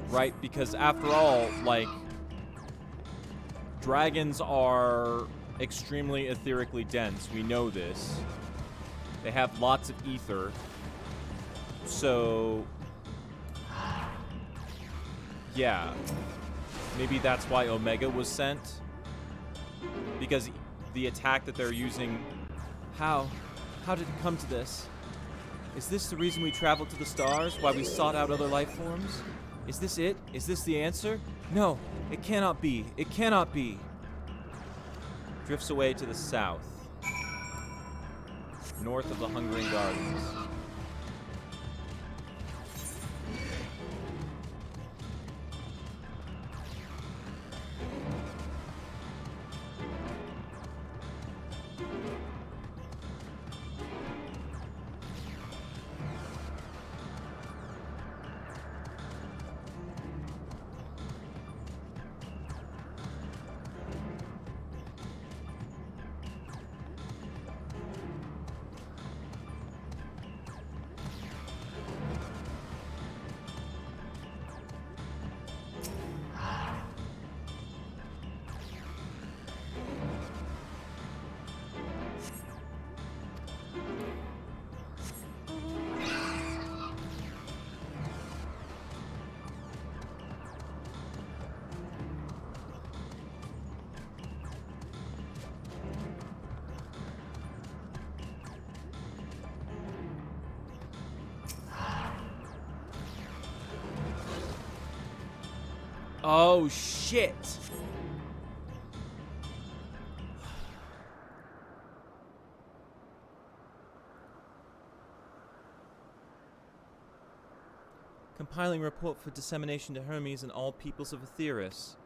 Right? Because after all, like... dragons are extremely etherically dense. We know this. They have lots of ether. So... yeah. Maybe that's why Omega was sent. Because the attack that they're using... How did it come to this? Is this the reason we traveled to the stars? Why we sought out other life forms? Is this it? Is this the answer? No, it cannot be. It cannot be. Drifts away to the south. north of the Hungering Gardens. Oh, shit! Compiling report for dissemination to Hermes and all peoples of Aetheris.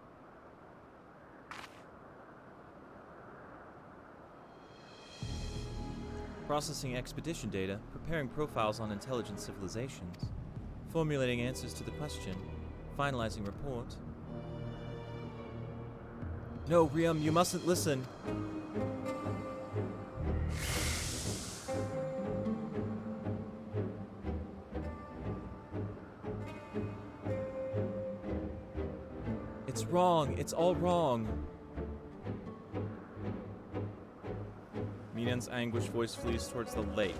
Processing expedition data, preparing profiles on intelligent civilizations, formulating answers to the question, finalizing report. No, Riam, you mustn't listen. It's wrong. It's all wrong. Minan's anguished voice flees towards the lake.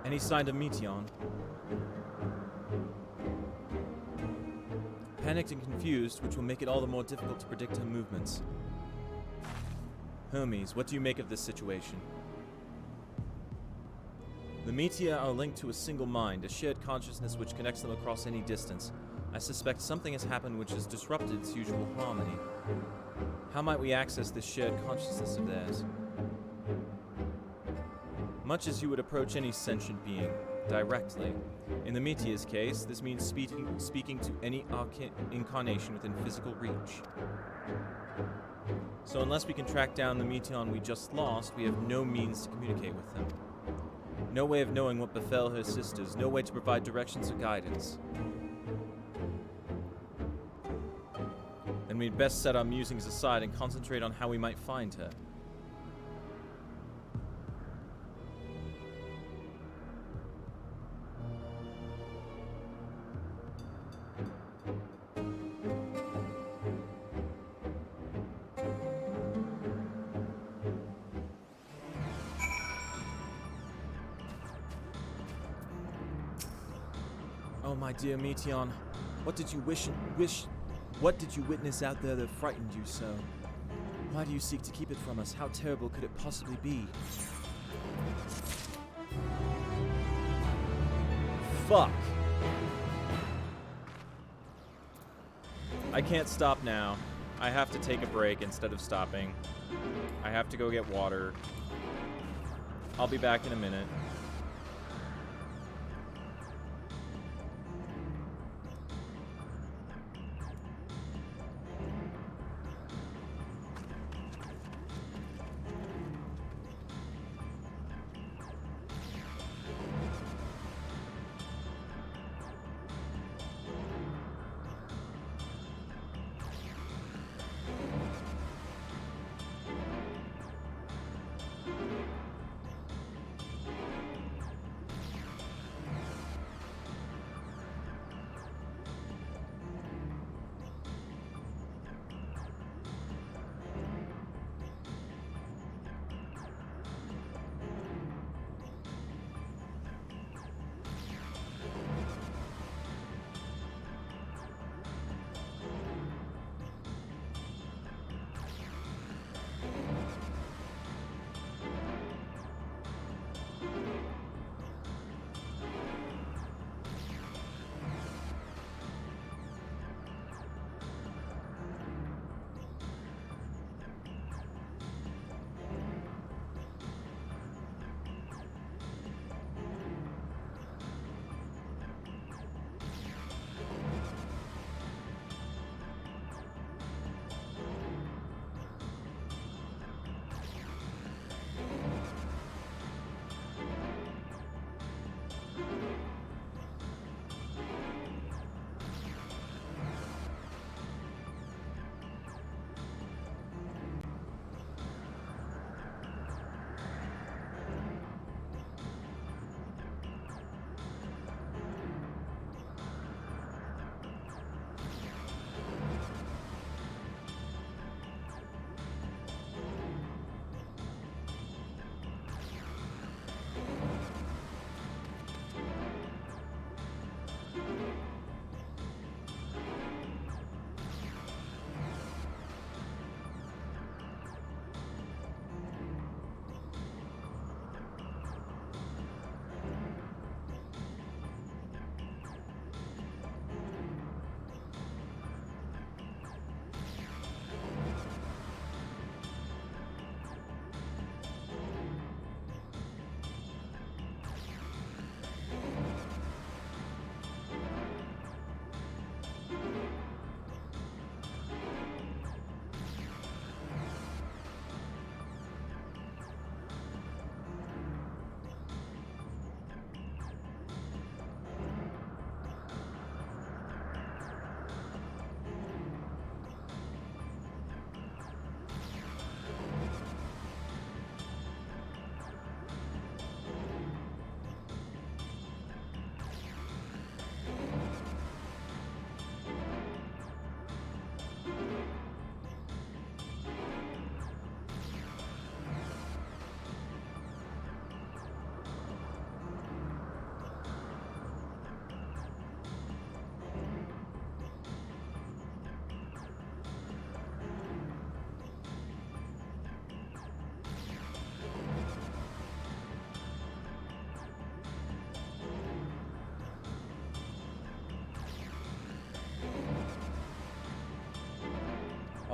Any sign of Meteon? Panicked and confused, which will make it all the more difficult to predict her movements. Hermes, what do you make of this situation? The Meteor are linked to a single mind, a shared consciousness which connects them across any distance. I suspect something has happened which has disrupted its usual harmony. How might we access this shared consciousness of theirs? Much as you would approach any sentient being, directly. In the Meteor's case, this means speaking to any incarnation within physical reach. So unless we can track down the Meteon we just lost, we have no means to communicate with them. No way of knowing what befell her sisters, no way to provide directions or guidance. Then we'd best set our musings aside and concentrate on how we might find her. Oh, my dear Meteon, what did you what did you witness out there that frightened you so? Why do you seek to keep it from us? How terrible could it possibly be? Fuck. I can't stop now. I have to take a break instead of stopping. I have to go get water. I'll be back in a minute.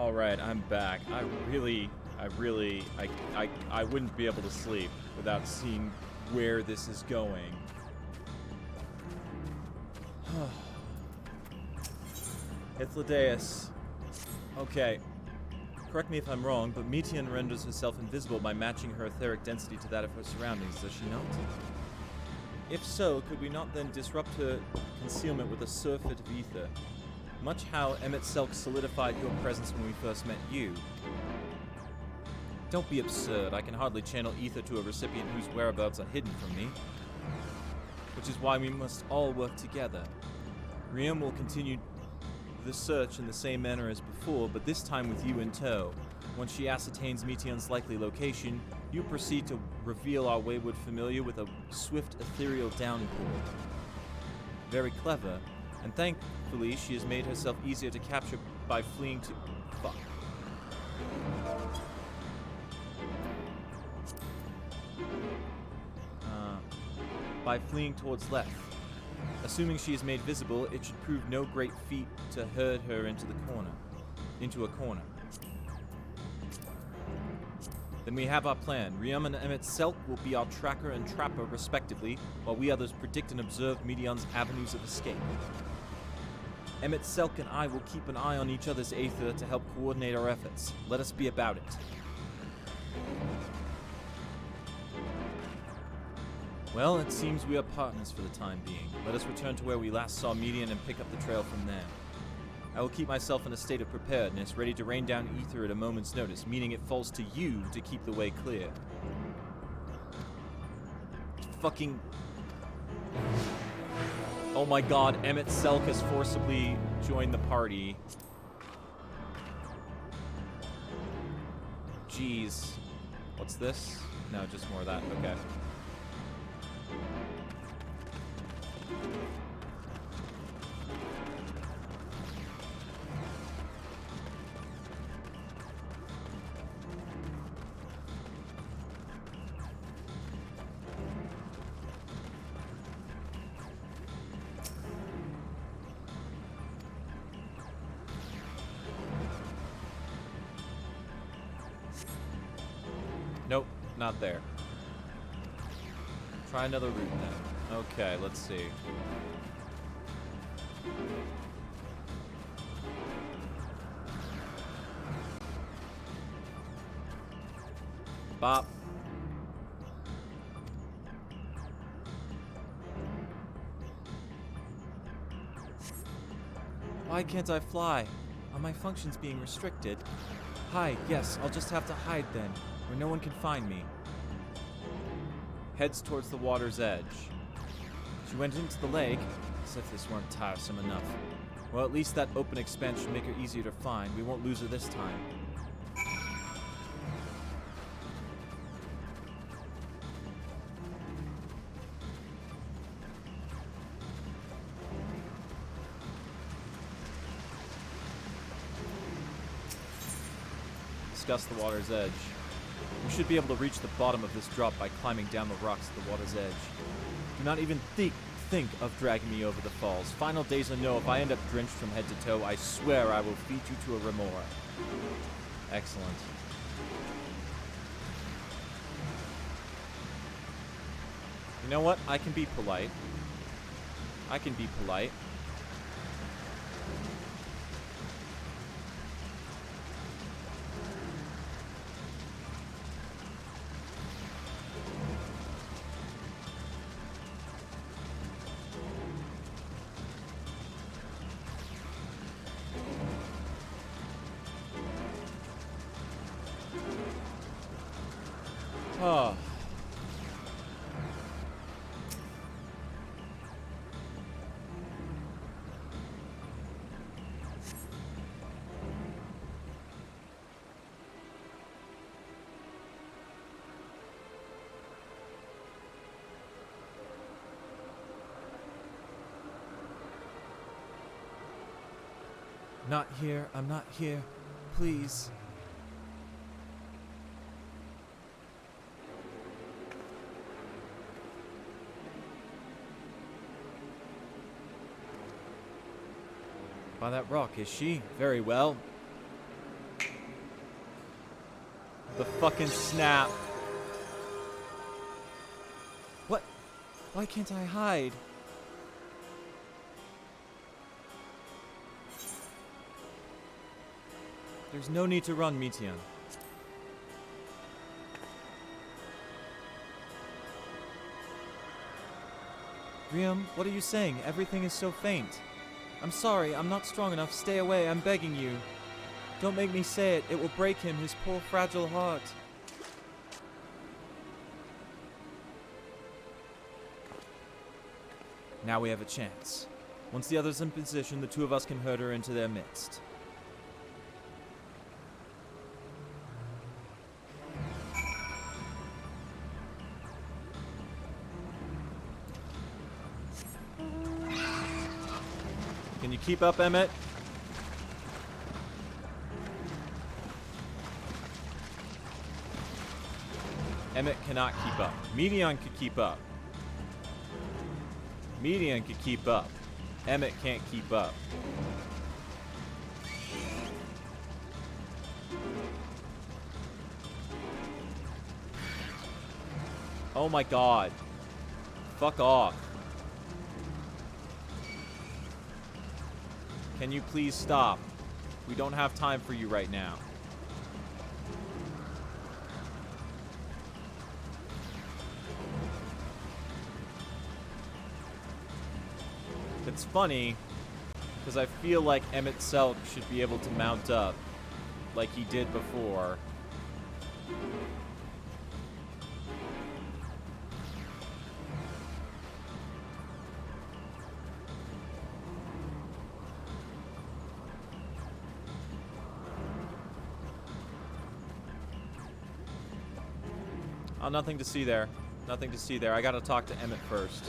Alright, I'm back. I wouldn't be able to sleep without seeing where this is going. Ithlidaeus. Okay. Correct me if I'm wrong, but Meteon renders herself invisible by matching her etheric density to that of her surroundings, does she not? If so, could we not then disrupt her concealment with a surfeit of ether? Much how Emmett Selk solidified your presence when we first met you. Don't be absurd. I can hardly channel ether to a recipient whose whereabouts are hidden from me. Which is why we must all work together. Riem will continue the search in the same manner as before, but this time with you in tow. Once she ascertains Meteon's likely location, you proceed to reveal our wayward familiar with a swift ethereal downpour. Very clever, and thankfully she has made herself easier to capture by fleeing to... Fuck. By fleeing towards left. Assuming she is made visible, it should prove no great feat to herd her into a corner. Then we have our plan. Riem and Emmett Selk will be our tracker and trapper respectively, while we others predict and observe Meteon's avenues of escape. Emmett Selk and I will keep an eye on each other's aether to help coordinate our efforts. Let us be about it. Well, it seems we are partners for the time being. Let us return to where we last saw Meteon and pick up the trail from there. I will keep myself in a state of preparedness, ready to rain down ether at a moment's notice, meaning it falls to you to keep the way clear. Fucking... Oh my god, Emmett Selk has forcibly joined the party. Jeez. What's this? No, just more of that. Okay. Nope, not there. Try another route then. Okay, let's see. Bop. Why can't I fly? Are my functions being restricted? Hi, yes, I'll just have to hide then, where no one can find me. Heads towards the water's edge. She went into the lake, as if this weren't tiresome enough. Well, at least that open expanse should make her easier to find. We won't lose her this time. Discuss the water's edge. We should be able to reach the bottom of this drop by climbing down the rocks at the water's edge. Do not even think of dragging me over the falls. Final days or no, if I end up drenched from head to toe, I swear I will feed you to a remora. Excellent. You know what? I can be polite. I can be polite. Oh. Not here. I'm not here. Please. By that rock, is she? Very well. The fucking snap. What? Why can't I hide? There's no need to run, Mitian. Riam, what are you saying? Everything is so faint. I'm sorry, I'm not strong enough. Stay away, I'm begging you. Don't make me say it. It will break him, his poor fragile heart. Now we have a chance. Once the other's in position, the two of us can herd her into their midst. Can you keep up, Emmett? Emmett cannot keep up. Medion could keep up. Medion could keep up. Emmett can't keep up. Oh my god. Fuck off. Can you please stop? We don't have time for you right now. It's funny, because I feel like Emmett Selk should be able to mount up like he did before. Oh, nothing to see there. Nothing to see there. I gotta talk to Emmett first.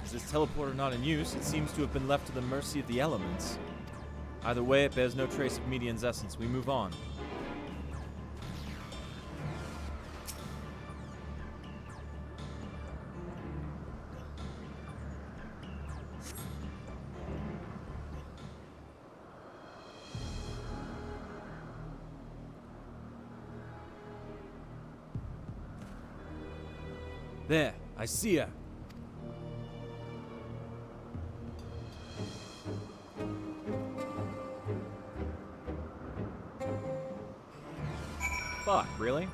Is this teleporter not in use? It seems to have been left to the mercy of the elements. Either way, it bears no trace of Medion's essence. We move on. There, I see her. Fuck, really?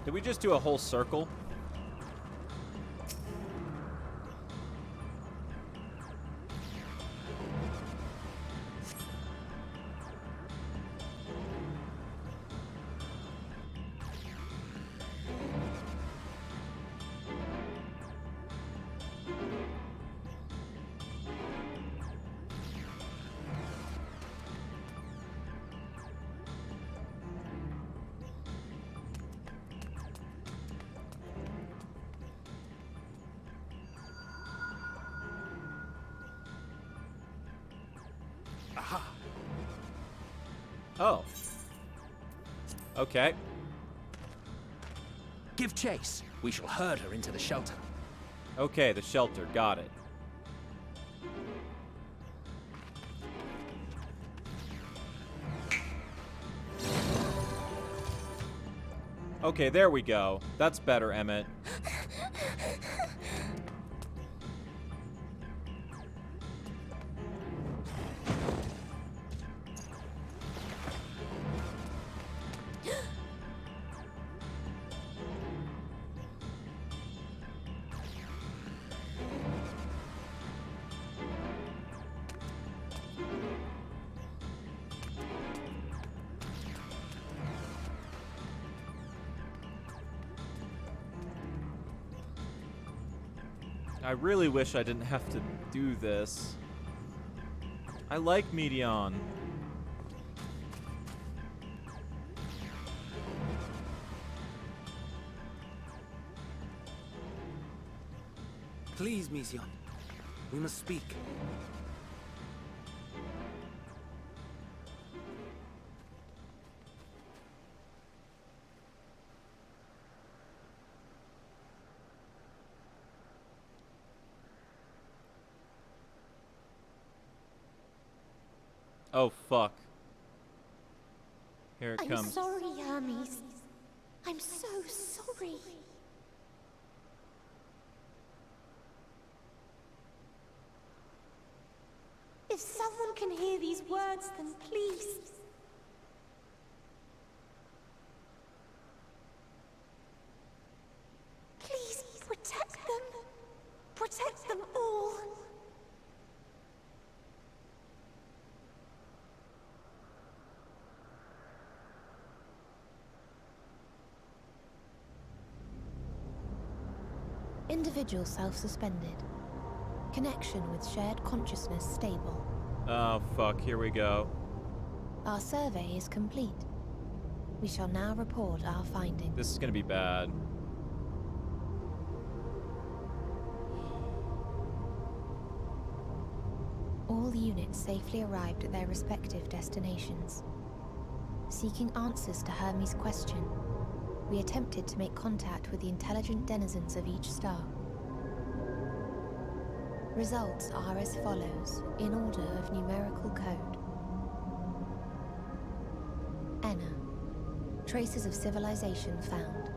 Did we just do a whole circle? Oh. Okay. Give chase. We shall herd her into the shelter. Okay, the shelter. Got it. Okay, there we go. That's better, Emmett. I really wish I didn't have to do this. I like Meteon. Please, Mission. We must speak. Oh, fuck. Here it I'm comes. sorry, Hermes. I'm so sorry. If someone can hear these words, then please. Please protect them. Protect them all. Individual self-suspended. Connection with shared consciousness stable. Oh, fuck. Here we go. Our survey is complete. We shall now report our findings. This is gonna be bad. All units safely arrived at their respective destinations. Seeking answers to Hermes' question, we attempted to make contact with the intelligent denizens of each star. Results are as follows, in order of numerical code. Enna. Traces of civilization found.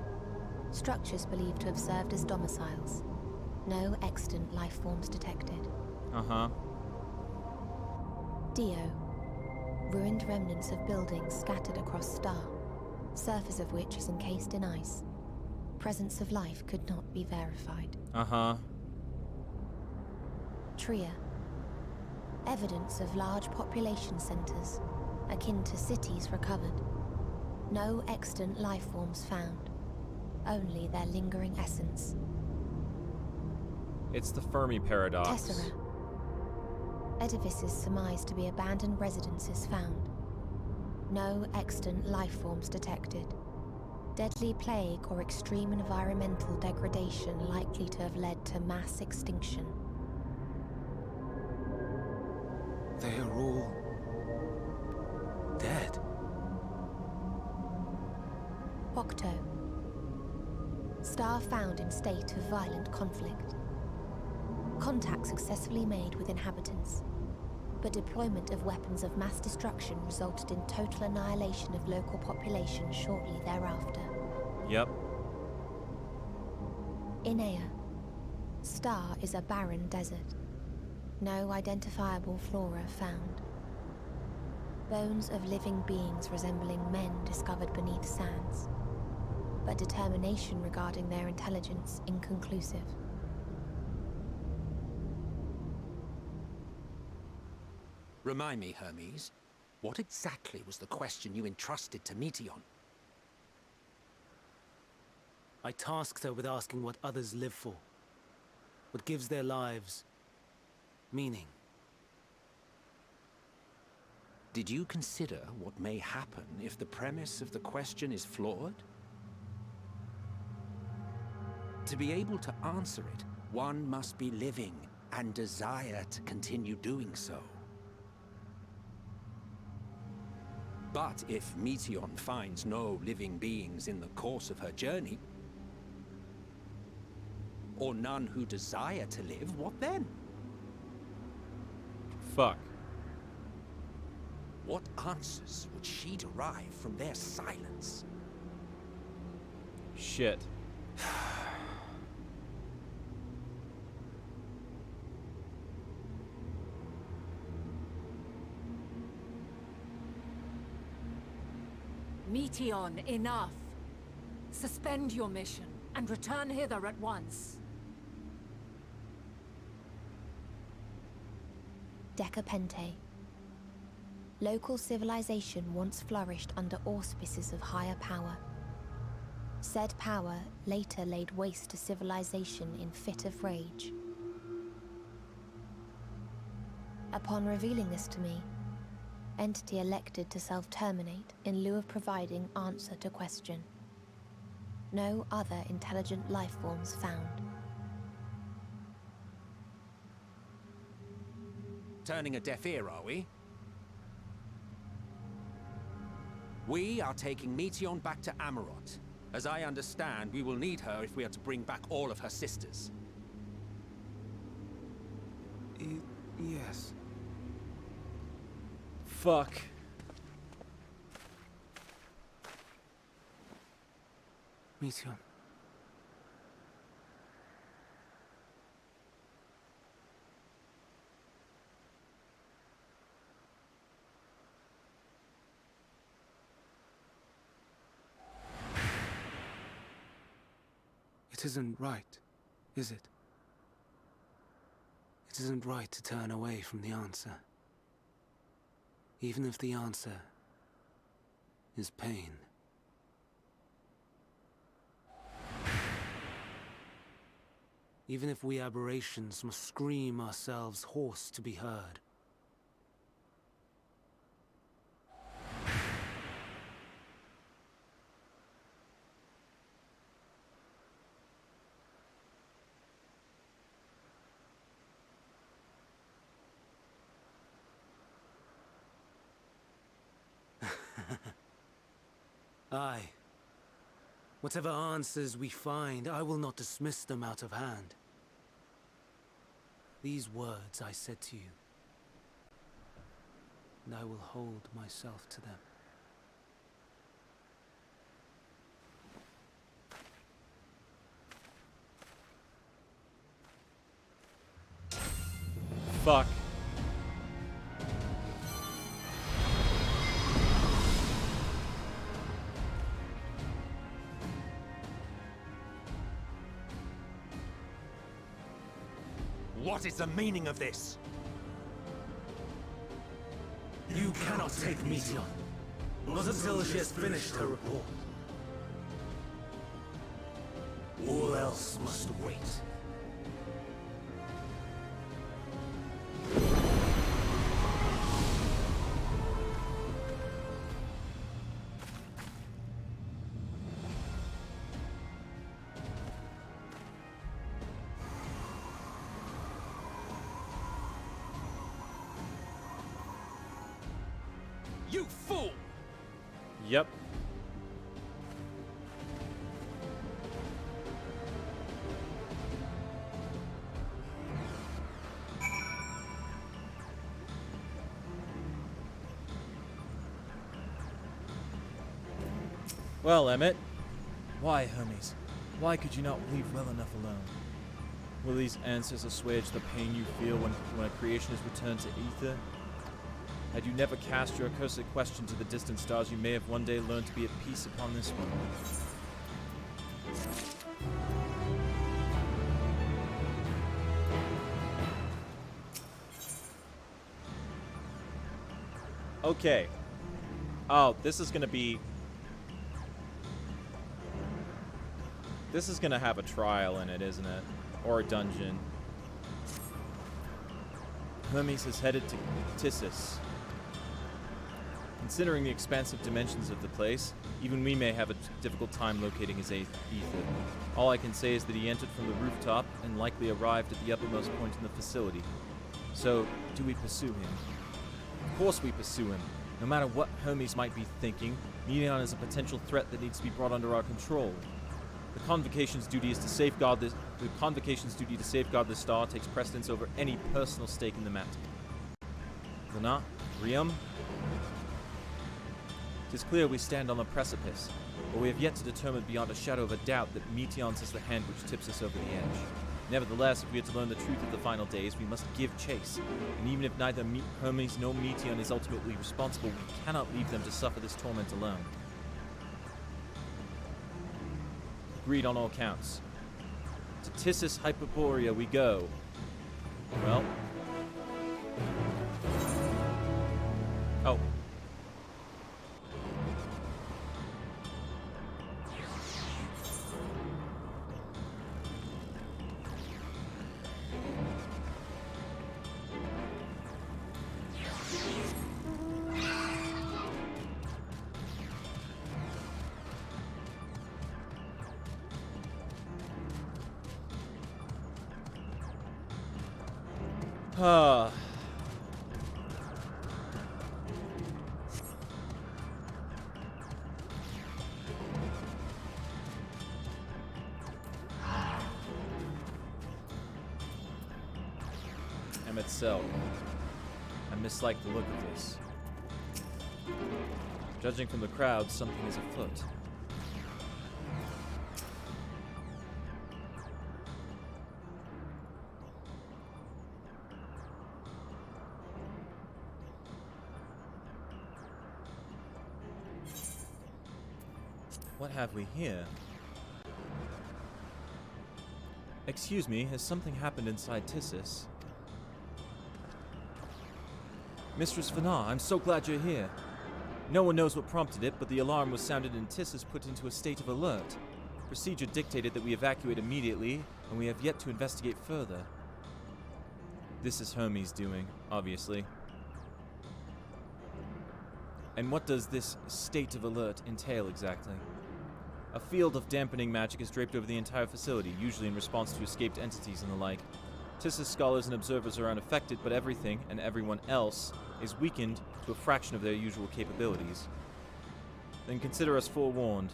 Structures believed to have served as domiciles. No extant life forms detected. Uh-huh. Dio. Ruined remnants of buildings scattered across star, surface of which is encased in ice. Presence of life could not be verified. Uh-huh. Tria. Evidence of large population centers, akin to cities recovered. No extant life forms found, only their lingering essence. It's the Fermi paradox. Tessera. Edifices surmised to be abandoned residences found. No extant life forms detected. Deadly plague or extreme environmental degradation likely to have led to mass extinction. They are all dead. Octo. Star found in state of violent conflict. Contact successfully made with inhabitants, but deployment of weapons of mass destruction resulted in total annihilation of local population shortly thereafter. Yep. Inea. Star is a barren desert. No identifiable flora found. Bones of living beings resembling men discovered beneath sands, but determination regarding their intelligence inconclusive. Remind me, Hermes, what exactly was the question you entrusted to Meteon? I tasked her with asking what others live for. What gives their lives meaning. Did you consider what may happen if the premise of the question is flawed? To be able to answer it, one must be living and desire to continue doing so. But if Meteon finds no living beings in the course of her journey, or none who desire to live, what then? Fuck. What answers would she derive from their silence? Shit. Meteon, enough! Suspend your mission and return hither at once. Decapente. Local civilization once flourished under auspices of higher power. Said power later laid waste to civilization in fit of rage. Upon revealing this to me, entity elected to self-terminate in lieu of providing answer to question. No other intelligent life forms found. Turning a deaf ear, are we? We are taking Meteion back to Amarot. As I understand, we will need her if we are to bring back all of her sisters. Yes. Fuck. Meteion. It isn't right, is it? It isn't right to turn away from the answer. Even if the answer is pain. Even if we aberrations must scream ourselves hoarse to be heard. Aye. Whatever answers we find, I will not dismiss them out of hand. These words I said to you, and I will hold myself to them. Fuck. What is the meaning of this? You cannot take Meteion, not until she has finished her report. All else must wait. You fool! Yep. Well, Emmett. Why, Hermes? Why could you not leave well enough alone? Will these answers assuage the pain you feel when a creation is returned to ether? Had you never cast your accursed question to the distant stars, you may have one day learned to be at peace upon this one. Okay. Oh, this is gonna be... This is gonna have a trial in it, isn't it? Or a dungeon. Hermes is headed to Tissus. Considering the expansive dimensions of the place, even we may have a difficult time locating his ether. All I can say is that he entered from the rooftop and likely arrived at the uppermost point in the facility. So, do we pursue him? Of course we pursue him. No matter what Hermes might be thinking, Meteion is a potential threat that needs to be brought under our control. The Convocation's duty to safeguard this star takes precedence over any personal stake in the matter. Lana, Riam. It is clear we stand on a precipice, but we have yet to determine beyond a shadow of a doubt that Meteion is the hand which tips us over the edge. Nevertheless, if we are to learn the truth of the final days, we must give chase. And even if neither Hermes nor Meteion is ultimately responsible, we cannot leave them to suffer this torment alone. Agreed on all counts. To Tissus Hyperborea we go. Well. Oh. Ah. Emmett Selk. I mislike the look of this. Judging from the crowd, something is afoot. What have we here? Excuse me, has something happened inside Tissus? Mistress Fana, I'm so glad you're here. No one knows what prompted it, but the alarm was sounded and Tissus put into a state of alert. Procedure dictated that we evacuate immediately, and we have yet to investigate further. This is Hermes' doing, obviously. And what does this state of alert entail exactly? A field of dampening magic is draped over the entire facility, usually in response to escaped entities and the like. Tissus scholars and observers are unaffected, but everything and everyone else is weakened to a fraction of their usual capabilities. Then consider us forewarned.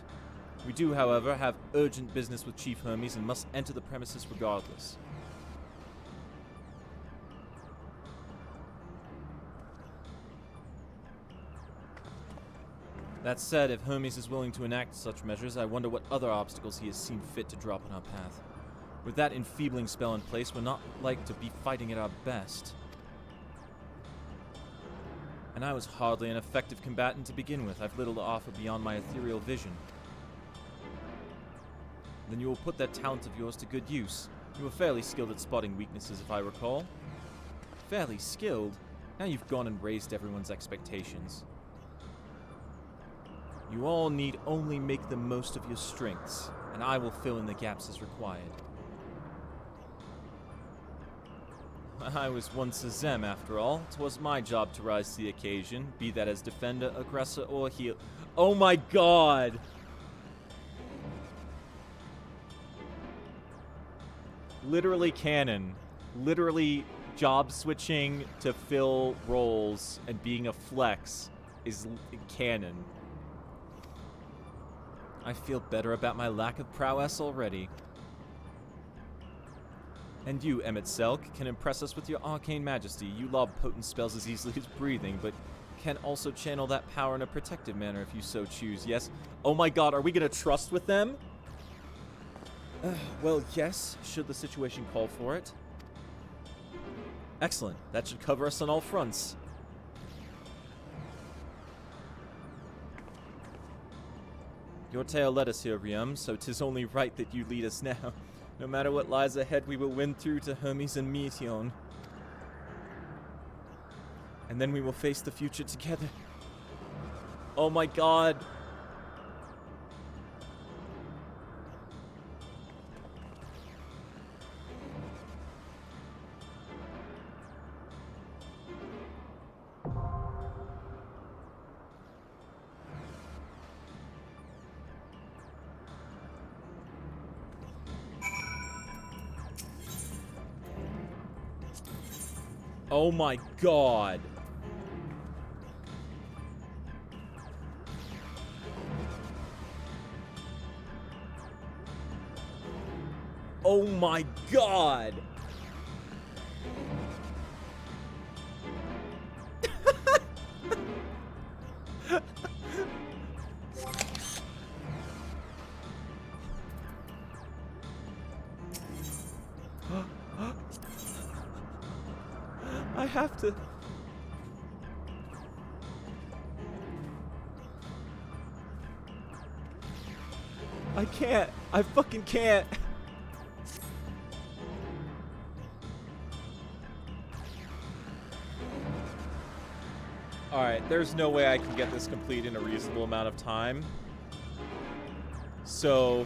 We do, however, have urgent business with Chief Hermes and must enter the premises regardless. That said, if Hermes is willing to enact such measures, I wonder what other obstacles he has seen fit to drop in our path. With that enfeebling spell in place, we're not like to be fighting at our best. And I was hardly an effective combatant to begin with. I've little to offer beyond my ethereal vision. Then you will put that talent of yours to good use. You were fairly skilled at spotting weaknesses, if I recall. Fairly skilled? Now you've gone and raised everyone's expectations. You all need only make the most of your strengths, and I will fill in the gaps as required. I was once a Zem, after all. 'Twas my job to rise to the occasion, be that as defender, aggressor, or heal. Oh my god! Literally canon. Literally job switching to fill roles and being a flex is canon. I feel better about my lack of prowess already. And you, Emmett Selk, can impress us with your arcane majesty. You lob potent spells as easily as breathing, but can also channel that power in a protective manner if you so choose, yes? Oh my god, are we gonna trust with them? Well, yes, should the situation call for it. Excellent, that should cover us on all fronts. Your tale led us here, Riam, so 'tis only right that you lead us now. No matter what lies ahead, we will win through to Hermes and Meteon. And then we will face the future together. Oh my god. Oh my god. Oh my god. I have to. I can't. I fucking can't. Alright, there's no way I can get this complete in a reasonable amount of time. So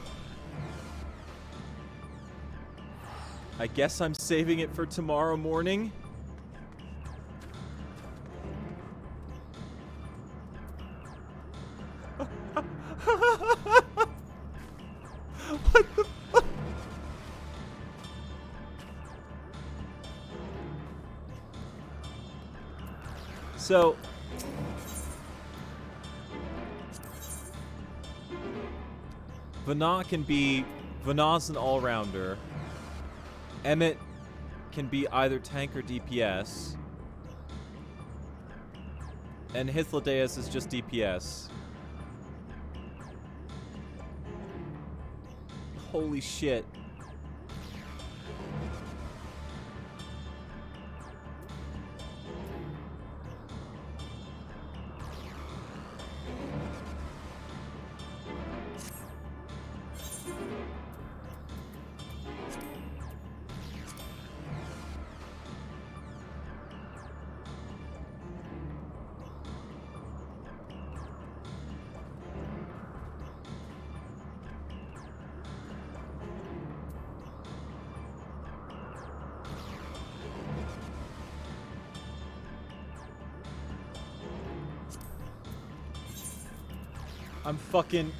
I guess I'm saving it for tomorrow morning. What the fuck? So... Vana can be... Vana's an all-rounder. Emmett can be either tank or DPS. And Hythlodaeus is just DPS. Holy shit. I'm fucking...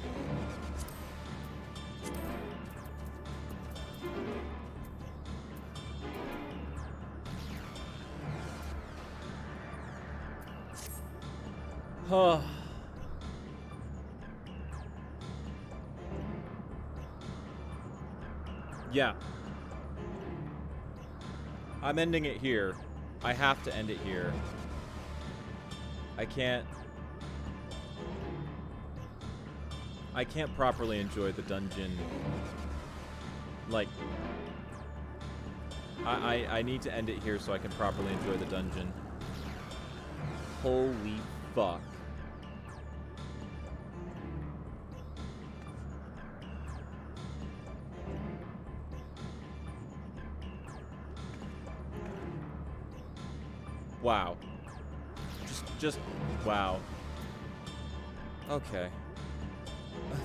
Huh. Yeah. I'm ending it here. I have to end it here. I can't properly enjoy the dungeon. Like, I need to end it here so I can properly enjoy the dungeon. Holy fuck. Wow. Just wow. Okay.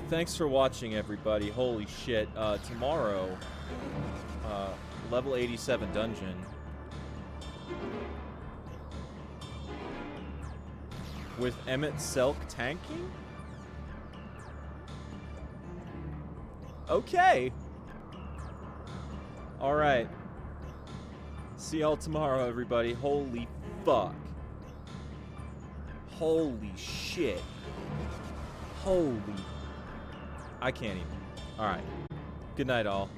Thanks for watching, everybody. Holy shit. Tomorrow, level 87 dungeon. With Emmett Selk tanking? Okay. Alright. See y'all tomorrow, everybody. Holy fuck. Holy shit. Holy... I can't even. Alright. Good night, all.